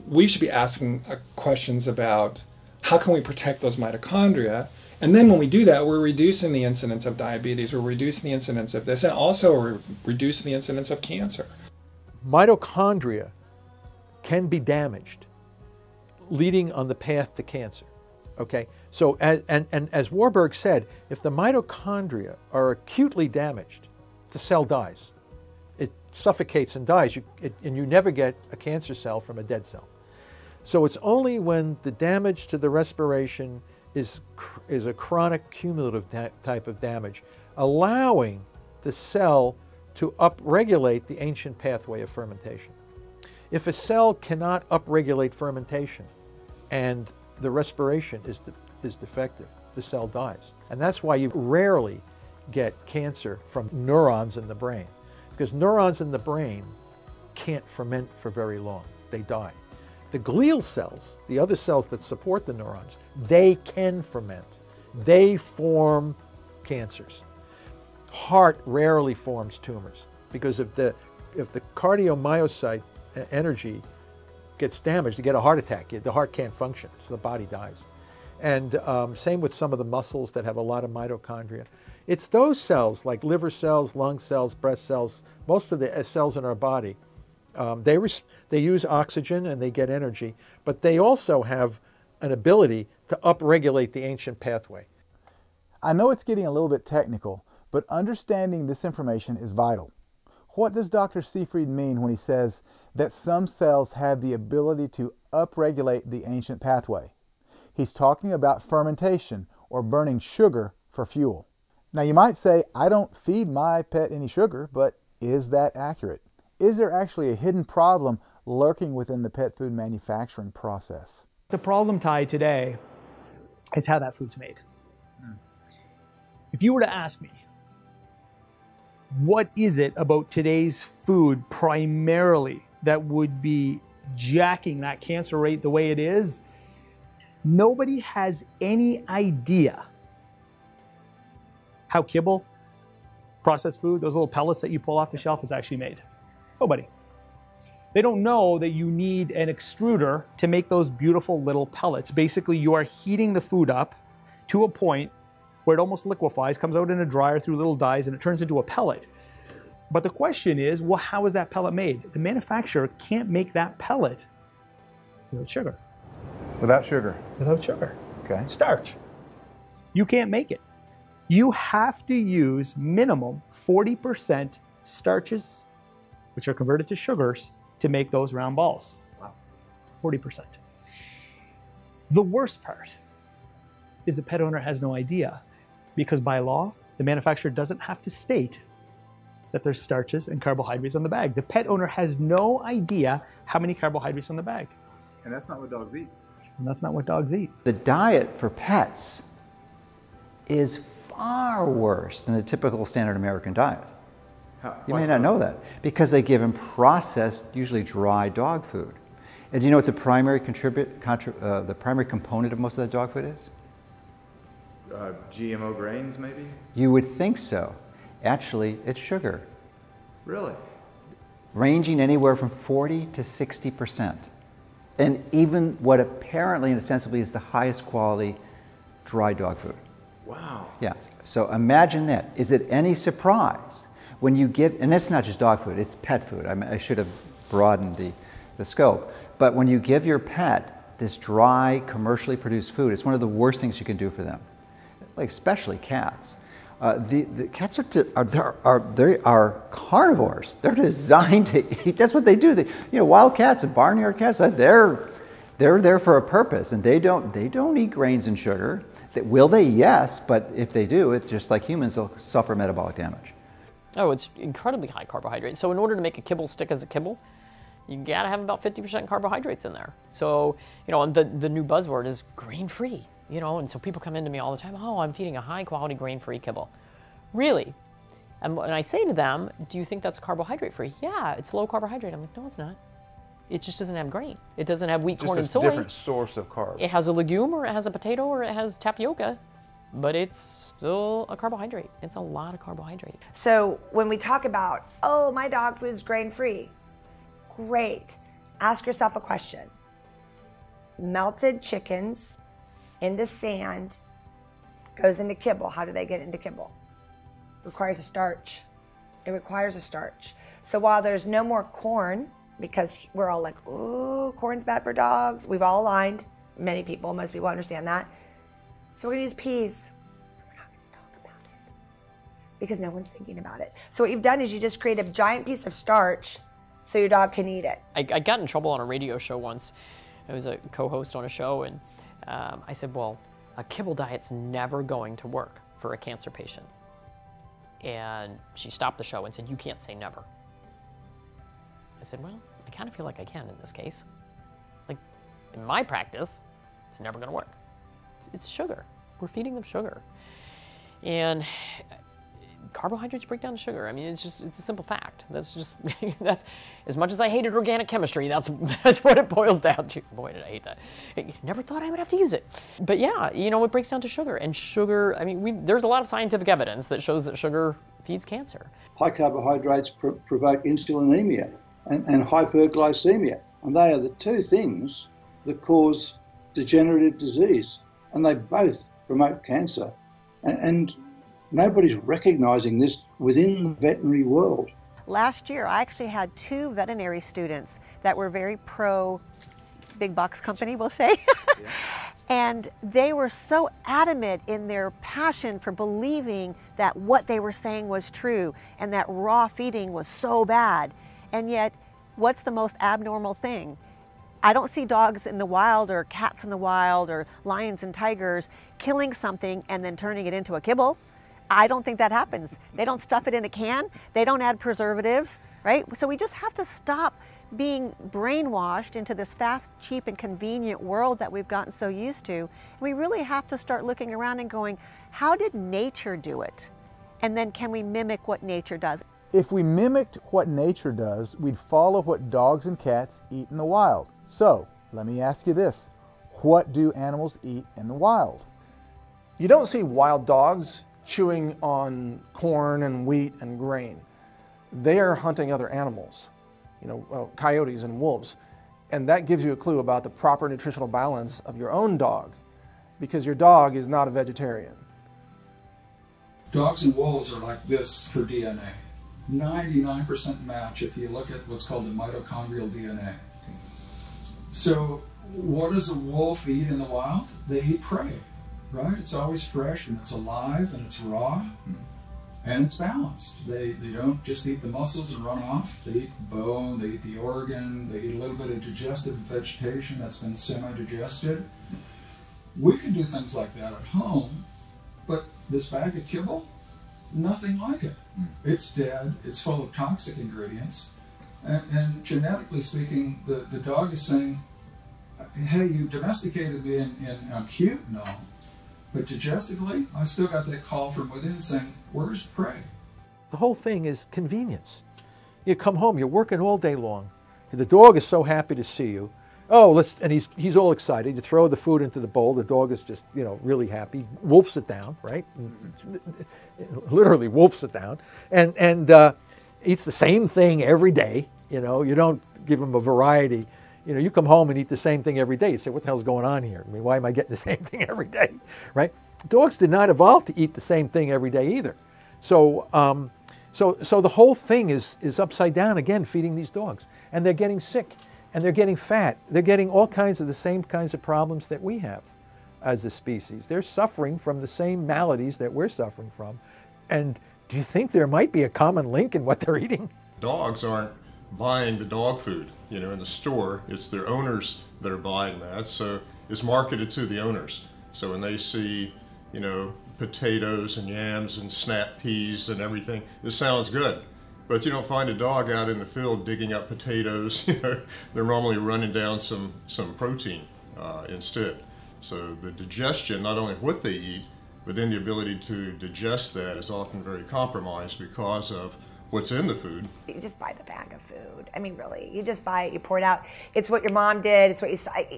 we should be asking questions about how can we protect those mitochondria? And then when we do that, we're reducing the incidence of diabetes, we're reducing the incidence of this, and also we're reducing the incidence of cancer. Mitochondria can be damaged, leading on the path to cancer. Okay, so as Warburg said, if the mitochondria are acutely damaged, the cell dies. It suffocates and dies, and you never get a cancer cell from a dead cell. So it's only when the damage to the respiration is a chronic cumulative type of damage, allowing the cell to upregulate the ancient pathway of fermentation. If a cell cannot upregulate fermentation and the respiration is defective, the cell dies. And that's why you rarely get cancer from neurons in the brain, because neurons in the brain can't ferment for very long. They die. The glial cells, the other cells that support the neurons, they can ferment. They form cancers. Heart rarely forms tumors, because if the cardiomyocyte energy gets damaged, you get a heart attack. The heart can't function, so the body dies. And same with some of the muscles that have a lot of mitochondria. It's those cells, like liver cells, lung cells, breast cells, most of the cells in our body, they use oxygen and they get energy, but they also have an ability to upregulate the ancient pathway. I know it's getting a little bit technical, but understanding this information is vital. What does Dr. Seyfried mean when he says that some cells have the ability to upregulate the ancient pathway? He's talking about fermentation or burning sugar for fuel. Now you might say, I don't feed my pet any sugar, but is that accurate? Is there actually a hidden problem lurking within the pet food manufacturing process? The problem, Ty, today is how that food's made. If you were to ask me, what is it about today's food primarily that would be jacking that cancer rate the way it is? Nobody has any idea how kibble, processed food, those little pellets that you pull off the shelf, is actually made. Nobody. They don't know that you need an extruder to make those beautiful little pellets. Basically, you are heating the food up to a point where it almost liquefies, comes out in a dryer through little dyes, and it turns into a pellet. But the question is, well, how is that pellet made? The manufacturer can't make that pellet without sugar. Without sugar? Without sugar. Okay. Starch. You can't make it. You have to use minimum 40% starches, which are converted to sugars, to make those round balls. Wow. 40%. The worst part is the pet owner has no idea, because by law, the manufacturer doesn't have to state that there's starches and carbohydrates on the bag. The pet owner has no idea how many carbohydrates on the bag. And that's not what dogs eat. And that's not what dogs eat. The diet for pets is far worse than the typical standard American diet. You may not know that, because they give them processed, usually dry dog food. And do you know what the primary component of most of that dog food is? GMO grains, maybe? You would think so. Actually, it's sugar. Really? Ranging anywhere from 40 to 60%. And even what apparently and ostensibly is the highest quality dry dog food. Wow. Yeah, so imagine that. Is it any surprise when you get, and it's not just dog food, it's pet food. I should have broadened the scope. But when you give your pet this dry, commercially produced food, it's one of the worst things you can do for them, like especially cats. The cats are carnivores. They're designed to eat. That's what they do. Wild cats and barnyard cats, they're there for a purpose, and they don't eat grains and sugar. Will they? Yes, but if they do, it's just like humans, they'll suffer metabolic damage. Oh, it's incredibly high carbohydrate. So in order to make a kibble stick as a kibble, you gotta have about 50% carbohydrates in there. So, the new buzzword is grain-free, and so people come into me all the time, oh, I'm feeding a high-quality grain-free kibble. Really? And I say to them, do you think that's carbohydrate-free? Yeah, it's low carbohydrate. I'm like, no, it's not. It just doesn't have grain. It doesn't have wheat, corn, and soy. Just a different source of carbs. It has a legume, or it has a potato, or it has tapioca, but it's still a carbohydrate. It's a lot of carbohydrate. So when we talk about, oh, my dog food's grain-free, great. Ask yourself a question. Melted chickens into sand goes into kibble. How do they get into kibble? It requires a starch. It requires a starch. So while there's no more corn, because we're all like, ooh, corn's bad for dogs. We've all aligned. Most people understand that. So we're gonna use peas. We're not gonna talk about it because no one's thinking about it. So what you've done is you just create a giant piece of starch so your dog can eat it. I got in trouble on a radio show once. I was a co-host on a show, and I said, well, a kibble diet's never going to work for a cancer patient. And she stopped the show and said, you can't say never. I said, well, I kind of feel like I can in this case. Like, in my practice, it's never going to work. It's sugar. We're feeding them sugar. And carbohydrates break down to sugar. I mean, it's a simple fact. That's as much as I hated organic chemistry, that's what it boils down to. Boy, did I hate that. I never thought I would have to use it. But yeah, it breaks down to sugar. And sugar, I mean, there's a lot of scientific evidence that shows that sugar feeds cancer. High carbohydrates provoke insulinemia and hyperglycemia. And they are the two things that cause degenerative disease. And they both promote cancer. And Nobody's recognising this within the veterinary world. Last year, I actually had 2 veterinary students that were very pro big box company, we'll say. And they were so adamant in their passion for believing that what they were saying was true and that raw feeding was so bad. And yet, what's the most abnormal thing? I don't see dogs in the wild or cats in the wild or lions and tigers killing something and then turning it into a kibble. I don't think that happens. They don't stuff it in a can. They don't add preservatives, right? So we just have to stop being brainwashed into this fast, cheap, and convenient world that we've gotten so used to. And we really have to start looking around and going, how did nature do it? And then can we mimic what nature does? If we mimicked what nature does, we'd follow what dogs and cats eat in the wild. So, let me ask you this. What do animals eat in the wild? You don't see wild dogs chewing on corn and wheat and grain. They are hunting other animals, coyotes and wolves. And that gives you a clue about the proper nutritional balance of your own dog, because your dog is not a vegetarian. Dogs and wolves are like this for DNA. 99% match if you look at what's called the mitochondrial DNA. So what does a wolf eat in the wild? They eat prey, right? It's always fresh and it's alive and it's raw and it's balanced. They don't just eat the muscles and run off. They eat the bone, they eat the organ, they eat a little bit of digested vegetation that's been semi-digested. We can do things like that at home, but this bag of kibble, nothing like it. It's dead, it's full of toxic ingredients, and genetically speaking, the dog is saying, hey, you domesticated me and I'm cute and all, but digestively, I still got that call from within saying, where's prey? The whole thing is convenience. You come home, you're working all day long, the dog is so happy to see you. Oh, and he's all excited. You throw the food into the bowl. The dog is just, really happy. Wolfs it down, right? Literally wolfs it down, and eats the same thing every day. You don't give him a variety. You come home and eat the same thing every day. You say, what the hell's going on here? I mean, why am I getting the same thing every day, right? Dogs did not evolve to eat the same thing every day either. So, so the whole thing is upside down again, feeding these dogs, and they're getting sick. And they're getting fat. They're getting all kinds of the same kinds of problems that we have as a species. They're suffering from the same maladies that we're suffering from. And do you think there might be a common link in what they're eating? Dogs aren't buying the dog food, in the store. It's their owners that are buying that. So it's marketed to the owners. So when they see, potatoes and yams and snap peas and everything, it sounds good. But you don't find a dog out in the field digging up potatoes. They're normally running down some protein instead. So the digestion, not only what they eat, but then the ability to digest that is often very compromised because of what's in the food. You just buy the bag of food. I mean, really, you just buy it, you pour it out. It's what your mom did, it's what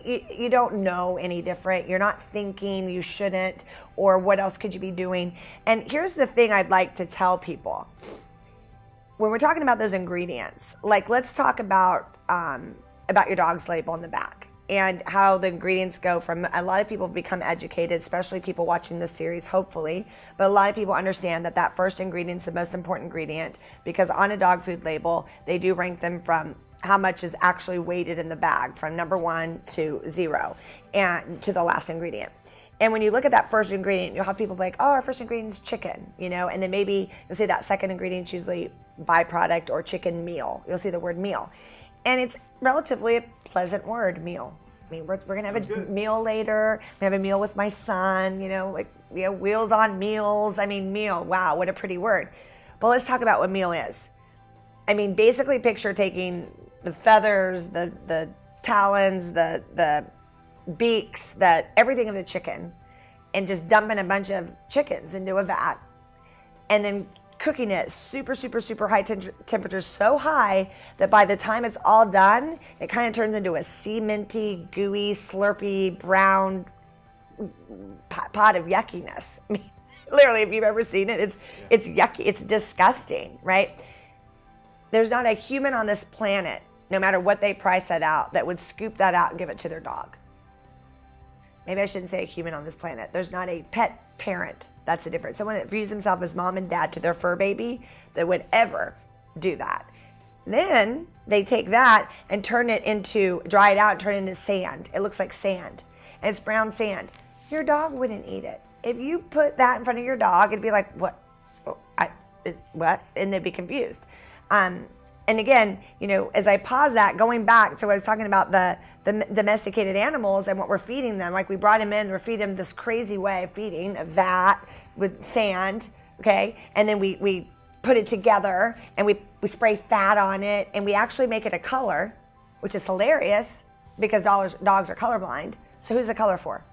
you don't know any different. You're not thinking you shouldn't, or what else could you be doing? And here's the thing I'd like to tell people. When we're talking about those ingredients, like let's talk about your dog's label on the back and how the ingredients go from, a lot of people become educated, especially people watching this series, hopefully, but a lot of people understand that that first ingredient is the most important ingredient, because on a dog food label, they do rank them from how much is actually weighted in the bag, from number 1 to 0, and to the last ingredient. And when you look at that first ingredient, you'll have people be like, oh, our first ingredient is chicken, and then maybe you'll say that second ingredient is usually byproduct or chicken meal. You'll see the word meal. And it's relatively a pleasant word, meal. I mean, we're gonna have a meal later. We have a meal with my son, wheels on meals. I mean, meal, wow, what a pretty word. But let's talk about what meal is. I mean, basically picture taking the feathers, the talons, the beaks, everything of the chicken, and just dumping a bunch of chickens into a vat, and then cooking it super, super, super high temperatures, so high that by the time it's all done, it kind of turns into a cementy, gooey, slurpy, brown pot of yuckiness. I mean, literally, if you've ever seen it, it's yucky, it's disgusting, right? There's not a human on this planet, no matter what they price that out, that would scoop that out and give it to their dog. Maybe I shouldn't say a human on this planet. There's not a pet parent That's the difference. Someone that views himself as mom and dad to their fur baby, that would ever do that. Then they take that and turn it into, dry it out and turn it into sand. It looks like sand. And it's brown sand. Your dog wouldn't eat it. If you put that in front of your dog, it'd be like, what? Oh, what? And they'd be confused. And again, you know, as I pause that, going back to what I was talking about the domesticated animals and what we're feeding them, like we brought him in, we're feeding him this crazy way of feeding, a vat with sand, okay? And then we put it together and we spray fat on it and we actually make it a color, which is hilarious because dogs are colorblind. So who's the color for?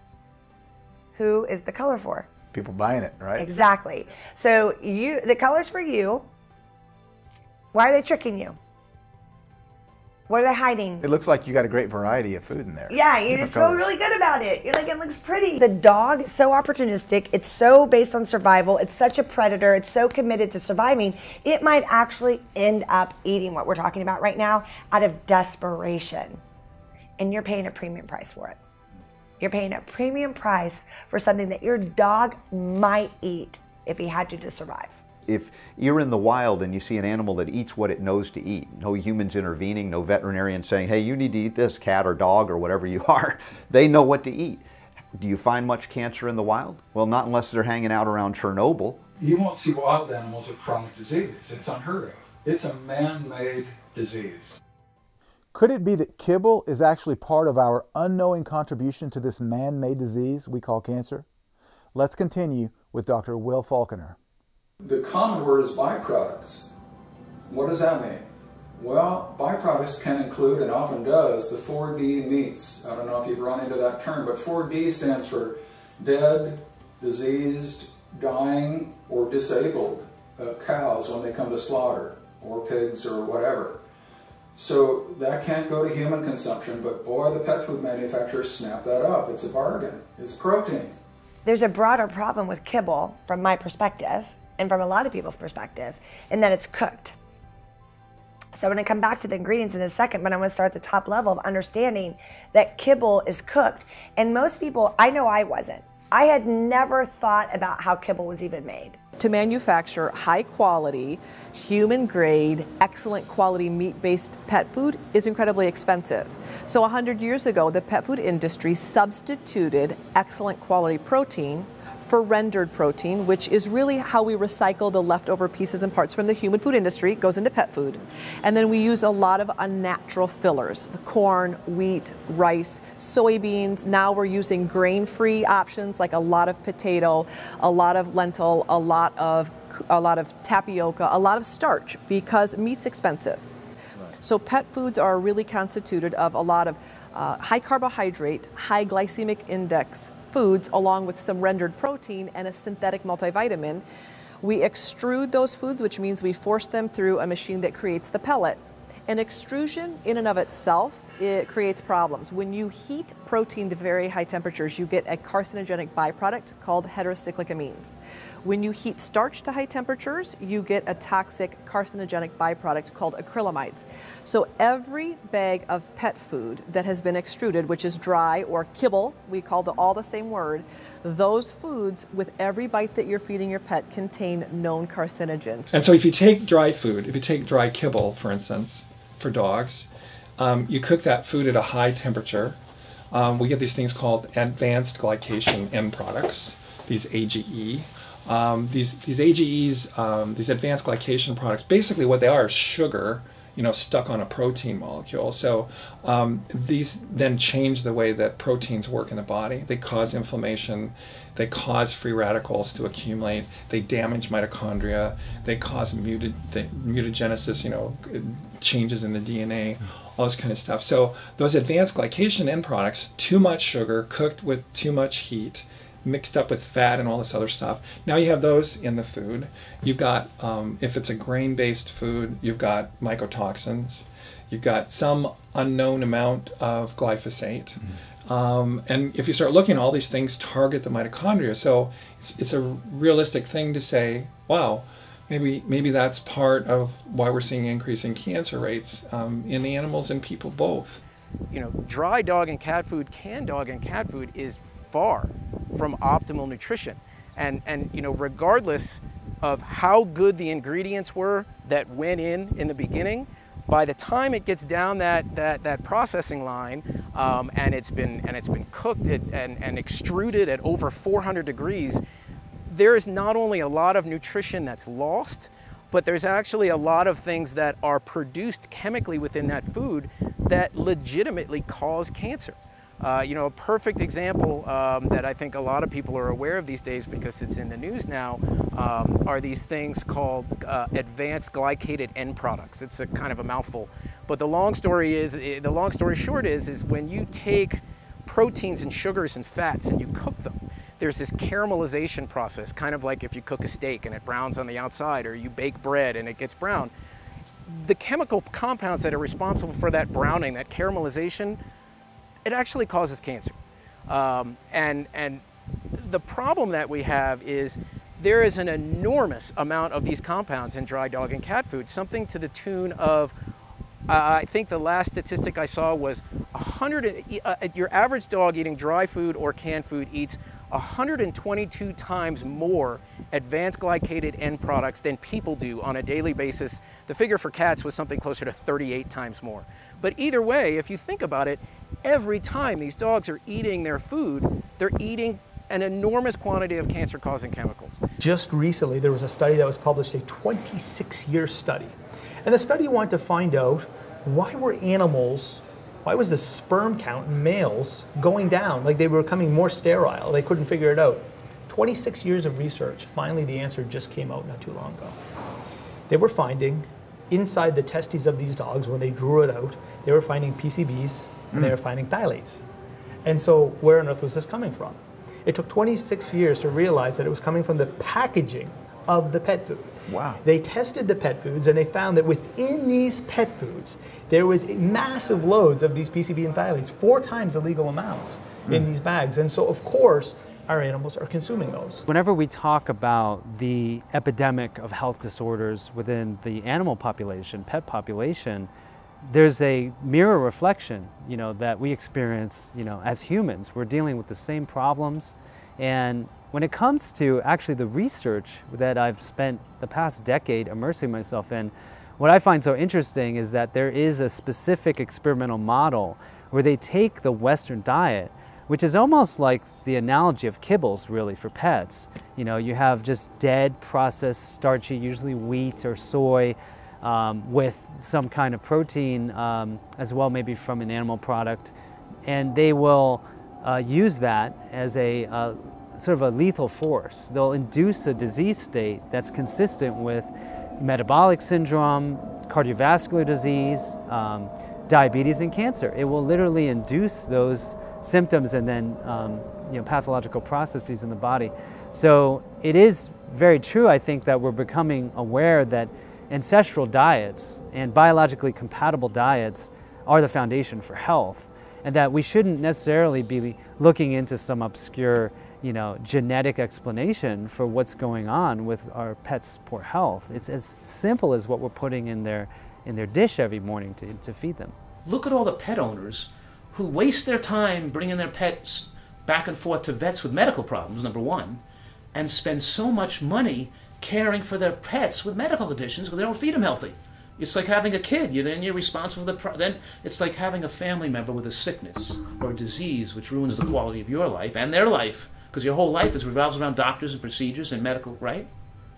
Who is the color for? People buying it, right? Exactly. So the color's for you. Why are they tricking you? What are they hiding? It looks like you got a great variety of food in there. Yeah, you just feel really good about it. You're like, it looks pretty. The dog is so opportunistic. It's so based on survival. It's such a predator. It's so committed to surviving. It might actually end up eating what we're talking about right now out of desperation. And you're paying a premium price for it. You're paying a premium price for something that your dog might eat if he had to survive. If you're in the wild and you see an animal that eats what it knows to eat, no humans intervening, no veterinarian saying, hey, you need to eat this, cat or dog or whatever you are, they know what to eat. Do you find much cancer in the wild? Well, not unless they're hanging out around Chernobyl. You won't see wild animals with chronic disease. It's unheard of. It's a man-made disease. Could it be that kibble is actually part of our unknowing contribution to this man-made disease we call cancer? Let's continue with Dr. Will Falconer. The common word is byproducts. What does that mean? Well, byproducts can include, and often does, the 4D meats. I don't know if you've run into that term, but 4D stands for dead, diseased, dying, or disabled cows when they come to slaughter, or pigs, or whatever. So that can't go to human consumption, but boy, the pet food manufacturers snap that up. It's a bargain. It's protein. There's a broader problem with kibble, from my perspective, and from a lot of people's perspective, in that it's cooked. So when I come back to the ingredients in a second, but I want to start at the top level of understanding that kibble is cooked. And most people, I know I wasn't. I had never thought about how kibble was even made. To manufacture high quality, human grade, excellent quality meat-based pet food is incredibly expensive. So 100 years ago, the pet food industry substituted excellent quality protein for rendered protein, which is really how we recycle the leftover pieces and parts from the human food industry. It goes into pet food. And then we use a lot of unnatural fillers, the corn, wheat, rice, soybeans. Now we're using grain-free options like a lot of potato, a lot of lentil, a lot of tapioca, a lot of starch, because meat's expensive. Right. So pet foods are really constituted of a lot of high carbohydrate, high glycemic index foods, along with some rendered protein and a synthetic multivitamin. We extrude those foods, which means we force them through a machine that creates the pellet. And extrusion in and of itself, it creates problems. When you heat protein to very high temperatures, you get a carcinogenic byproduct called heterocyclic amines. When you heat starch to high temperatures, you get a toxic carcinogenic byproduct called acrylamides. So every bag of pet food that has been extruded, which is dry or kibble, we call all the same word, those foods with every bite that you're feeding your pet contain known carcinogens. And so if you take dry food, if you take dry kibble, for instance, for dogs, you cook that food at a high temperature. We get these things called advanced glycation end products, these AGE. These AGEs, these advanced glycation products, basically what they are is sugar, stuck on a protein molecule. So these then change the way that proteins work in the body. They cause inflammation, they cause free radicals to accumulate, they damage mitochondria, they cause mutagenesis, changes in the DNA, all this kind of stuff. So those advanced glycation end products, too much sugar, cooked with too much heat, mixed up with fat and all this other stuff. Now you have those in the food. You've got, if it's a grain-based food, you've got mycotoxins. You've got some unknown amount of glyphosate. And if you start looking, all these things target the mitochondria. So it's a realistic thing to say, wow, maybe that's part of why we're seeing increasing cancer rates in the animals and people both. Dry dog and cat food, canned dog and cat food is far from optimal nutrition. And you know, regardless of how good the ingredients were that went in the beginning, by the time it gets down that processing line, and it's been cooked and extruded at over 400 degrees, there is not only a lot of nutrition that's lost, but there's actually a lot of things that are produced chemically within that food that legitimately cause cancer. You know, a perfect example that I think a lot of people are aware of these days because it's in the news now are these things called advanced glycated end products. It's a kind of a mouthful, but the long story short is when you take proteins and sugars and fats and you cook them, there's this caramelization process, kind of like if you cook a steak and it browns on the outside, or you bake bread and it gets brown. The chemical compounds that are responsible for that browning, that caramelization, it actually causes cancer. And the problem that we have is there is an enormous amount of these compounds in dry dog and cat food, something to the tune of, I think the last statistic I saw was your average dog eating dry food or canned food eats 122 times more advanced glycated end products than people do on a daily basis. The figure for cats was something closer to 38 times more. But either way, if you think about it, every time these dogs are eating their food, they're eating an enormous quantity of cancer-causing chemicals. Just recently, there was a study that was published, a 26-year study. And the study wanted to find out why was the sperm count in males going down? Like they were becoming more sterile. They couldn't figure it out. 26 years of research, finally the answer just came out not too long ago. They were finding inside the testes of these dogs, when they drew it out, they were finding PCBs and they were finding phthalates. And so where on earth was this coming from? It took 26 years to realize that it was coming from the packaging of the pet food. Wow. They tested the pet foods and they found that within these pet foods, there was massive loads of these PCB and phthalates, 4 times the legal amounts in these bags. And so of course, our animals are consuming those. Whenever we talk about the epidemic of health disorders within the animal population, pet population, there's a mirror reflection, you know, that we experience, you know, as humans. We're dealing with the same problems. And when it comes to actually the research that I've spent the past decade immersing myself in, what I find so interesting is that there is a specific experimental model where they take the Western diet, which is almost like the analogy of kibbles really for pets. You know, you have just dead processed starchy, usually wheat or soy, with some kind of protein as well, maybe from an animal product. And they will use that as a sort of a lethal force. They'll induce a disease state that's consistent with metabolic syndrome, cardiovascular disease, diabetes, and cancer. It will literally induce those symptoms and then you know, pathological processes in the body. So it is very true, I think, that we're becoming aware that ancestral diets and biologically compatible diets are the foundation for health, and that we shouldn't necessarily be looking into some obscure, you know, genetic explanation for what's going on with our pets' poor health. It's as simple as what we're putting in their dish every morning to feed them. Look at all the pet owners who waste their time bringing their pets back and forth to vets with medical problems, number one, and spend so much money caring for their pets with medical conditions because they don't feed them healthy. It's like having a kid. Then you're responsible for then it's like having a family member with a sickness or a disease which ruins the quality of your life and their life, because your whole life revolves around doctors and procedures and medical, right?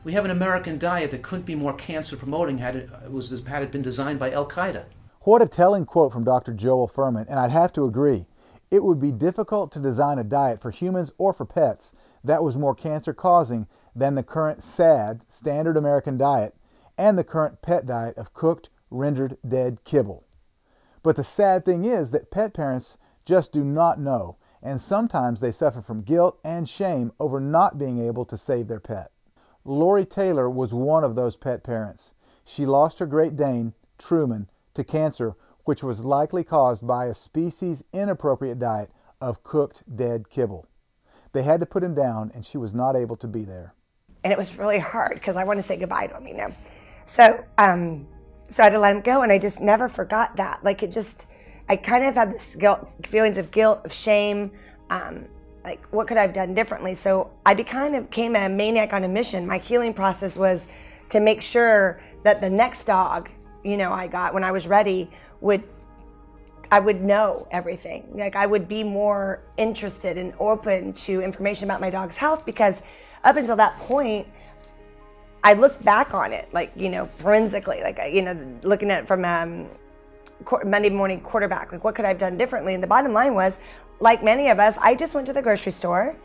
We have an American diet that couldn't be more cancer promoting had it been designed by Al-Qaeda. What a telling quote from Dr. Joel Fuhrman, and I'd have to agree. It would be difficult to design a diet for humans or for pets that was more cancer-causing than the current SAD, standard American diet, and the current pet diet of cooked, rendered dead kibble. But the sad thing is that pet parents just do not know, and sometimes they suffer from guilt and shame over not being able to save their pet. Lori Taylor was one of those pet parents. She lost her Great Dane, Truman, to cancer, which was likely caused by a species-inappropriate diet of cooked dead kibble. They had to put him down, and she was not able to be there. And it was really hard because I wanted to say goodbye to him, you know. So I had to let him go, and I just never forgot that. Like I kind of had this guilt, feelings of guilt, of shame, like, what could I have done differently? So I kind of became a maniac on a mission. My healing process was to make sure that the next dog, you know, I got when I was ready I would know everything. Like, I would be more interested and open to information about my dog's health, because up until that point, I looked back on it, like, you know, forensically, like, you know, looking at it from Monday morning quarterback, like, what could I have done differently? And the bottom line was, like many of us, I just went to the grocery store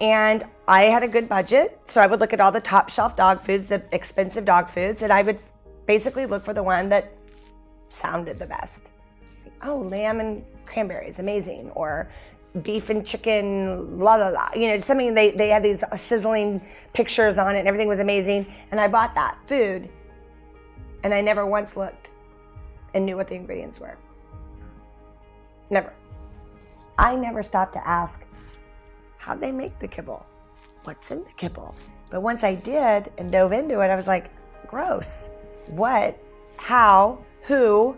and I had a good budget. So I would look at all the top shelf dog foods, the expensive dog foods, and I would basically look for the one that sounded the best. Oh, lamb and cranberries, amazing. Or beef and chicken, la la la. You know, something they had these sizzling pictures on it and everything was amazing. And I bought that food and I never once looked and knew what the ingredients were. Never. I never stopped to ask, how'd they make the kibble? What's in the kibble? But once I did and dove into it, I was like, gross. What? How? Who?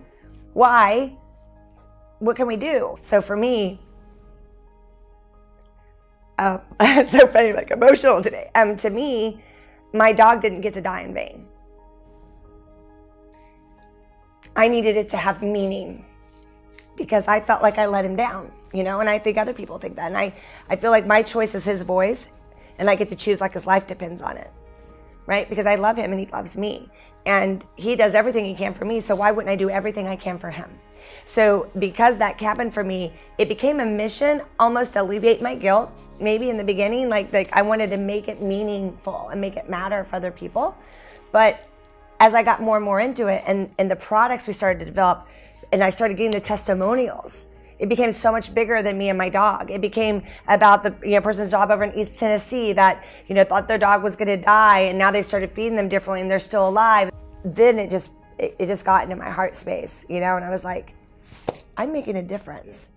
Why? What can we do? So for me, it's so funny, like emotional today. To me, my dog didn't get to die in vain. I needed it to have meaning because I felt like I let him down, you know, and I think other people think that. And I feel like my choice is his voice and I get to choose like his life depends on it, right? Because I love him and he loves me and he does everything he can for me. So why wouldn't I do everything I can for him? So because that happened for me, it became a mission almost to alleviate my guilt. Maybe in the beginning, like I wanted to make it meaningful and make it matter for other people. But as I got more and more into it and the products we started to develop and I started getting the testimonials, it became so much bigger than me and my dog. It became about the person's dog over in East Tennessee that thought their dog was going to die and now they started feeding them differently and they're still alive. Then it just got into my heart space, and I was like, I'm making a difference.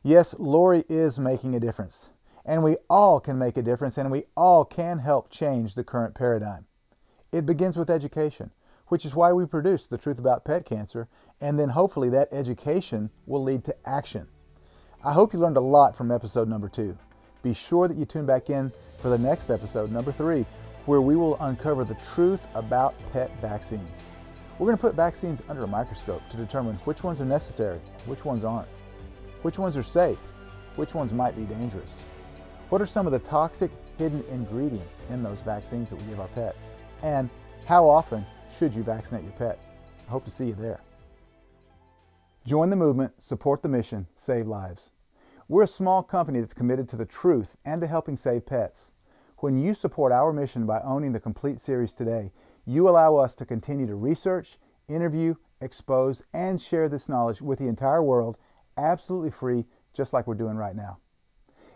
Yes, Lori is making a difference. And we all can make a difference and we all can help change the current paradigm. It begins with education, which is why we produce The Truth About Pet Cancer, and then hopefully that education will lead to action. I hope you learned a lot from episode number 2. Be sure that you tune back in for the next episode, number 3, where we will uncover the truth about pet vaccines. We're going to put vaccines under a microscope to determine which ones are necessary, which ones aren't, which ones are safe, which ones might be dangerous. What are some of the toxic hidden ingredients in those vaccines that we give our pets? And how often should you vaccinate your pet? I hope to see you there. Join the movement, support the mission, save lives. We're a small company that's committed to the truth and to helping save pets. When you support our mission by owning the complete series today, you allow us to continue to research, interview, expose, and share this knowledge with the entire world absolutely free, just like we're doing right now.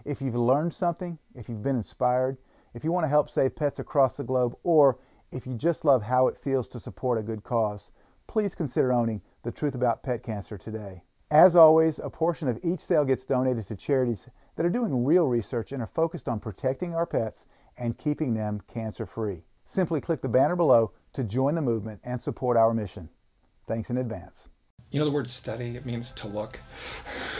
If you've learned something, if you've been inspired, if you want to help save pets across the globe, or if you just love how it feels to support a good cause, please consider owning The Truth About Pet Cancer today. As always, a portion of each sale gets donated to charities that are doing real research and are focused on protecting our pets and keeping them cancer-free. Simply click the banner below to join the movement and support our mission. Thanks in advance. You know the word study, it means to look.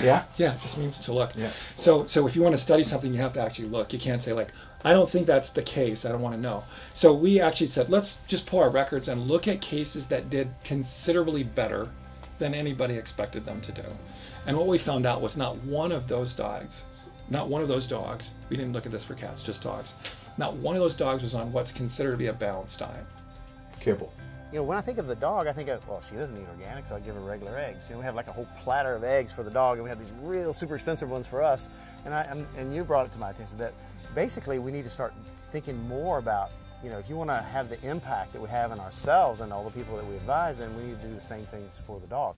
Yeah? Yeah, it just means to look. Yeah. So if you want to study something, you have to actually look. You can't say like, I don't think that's the case, I don't want to know. So we actually said, let's just pull our records and look at cases that did considerably better than anybody expected them to do. And what we found out was not one of those dogs, we didn't look at this for cats, just dogs, not one of those dogs was on what's considered to be a balanced diet. Kibble. When I think of the dog, I think of, well, she doesn't eat organic, so I give her regular eggs. We have like a whole platter of eggs for the dog, and we have these real super expensive ones for us. And you brought it to my attention that basically we need to start thinking more about, if you want to have the impact that we have in ourselves and all the people that we advise, then we need to do the same things for the dog.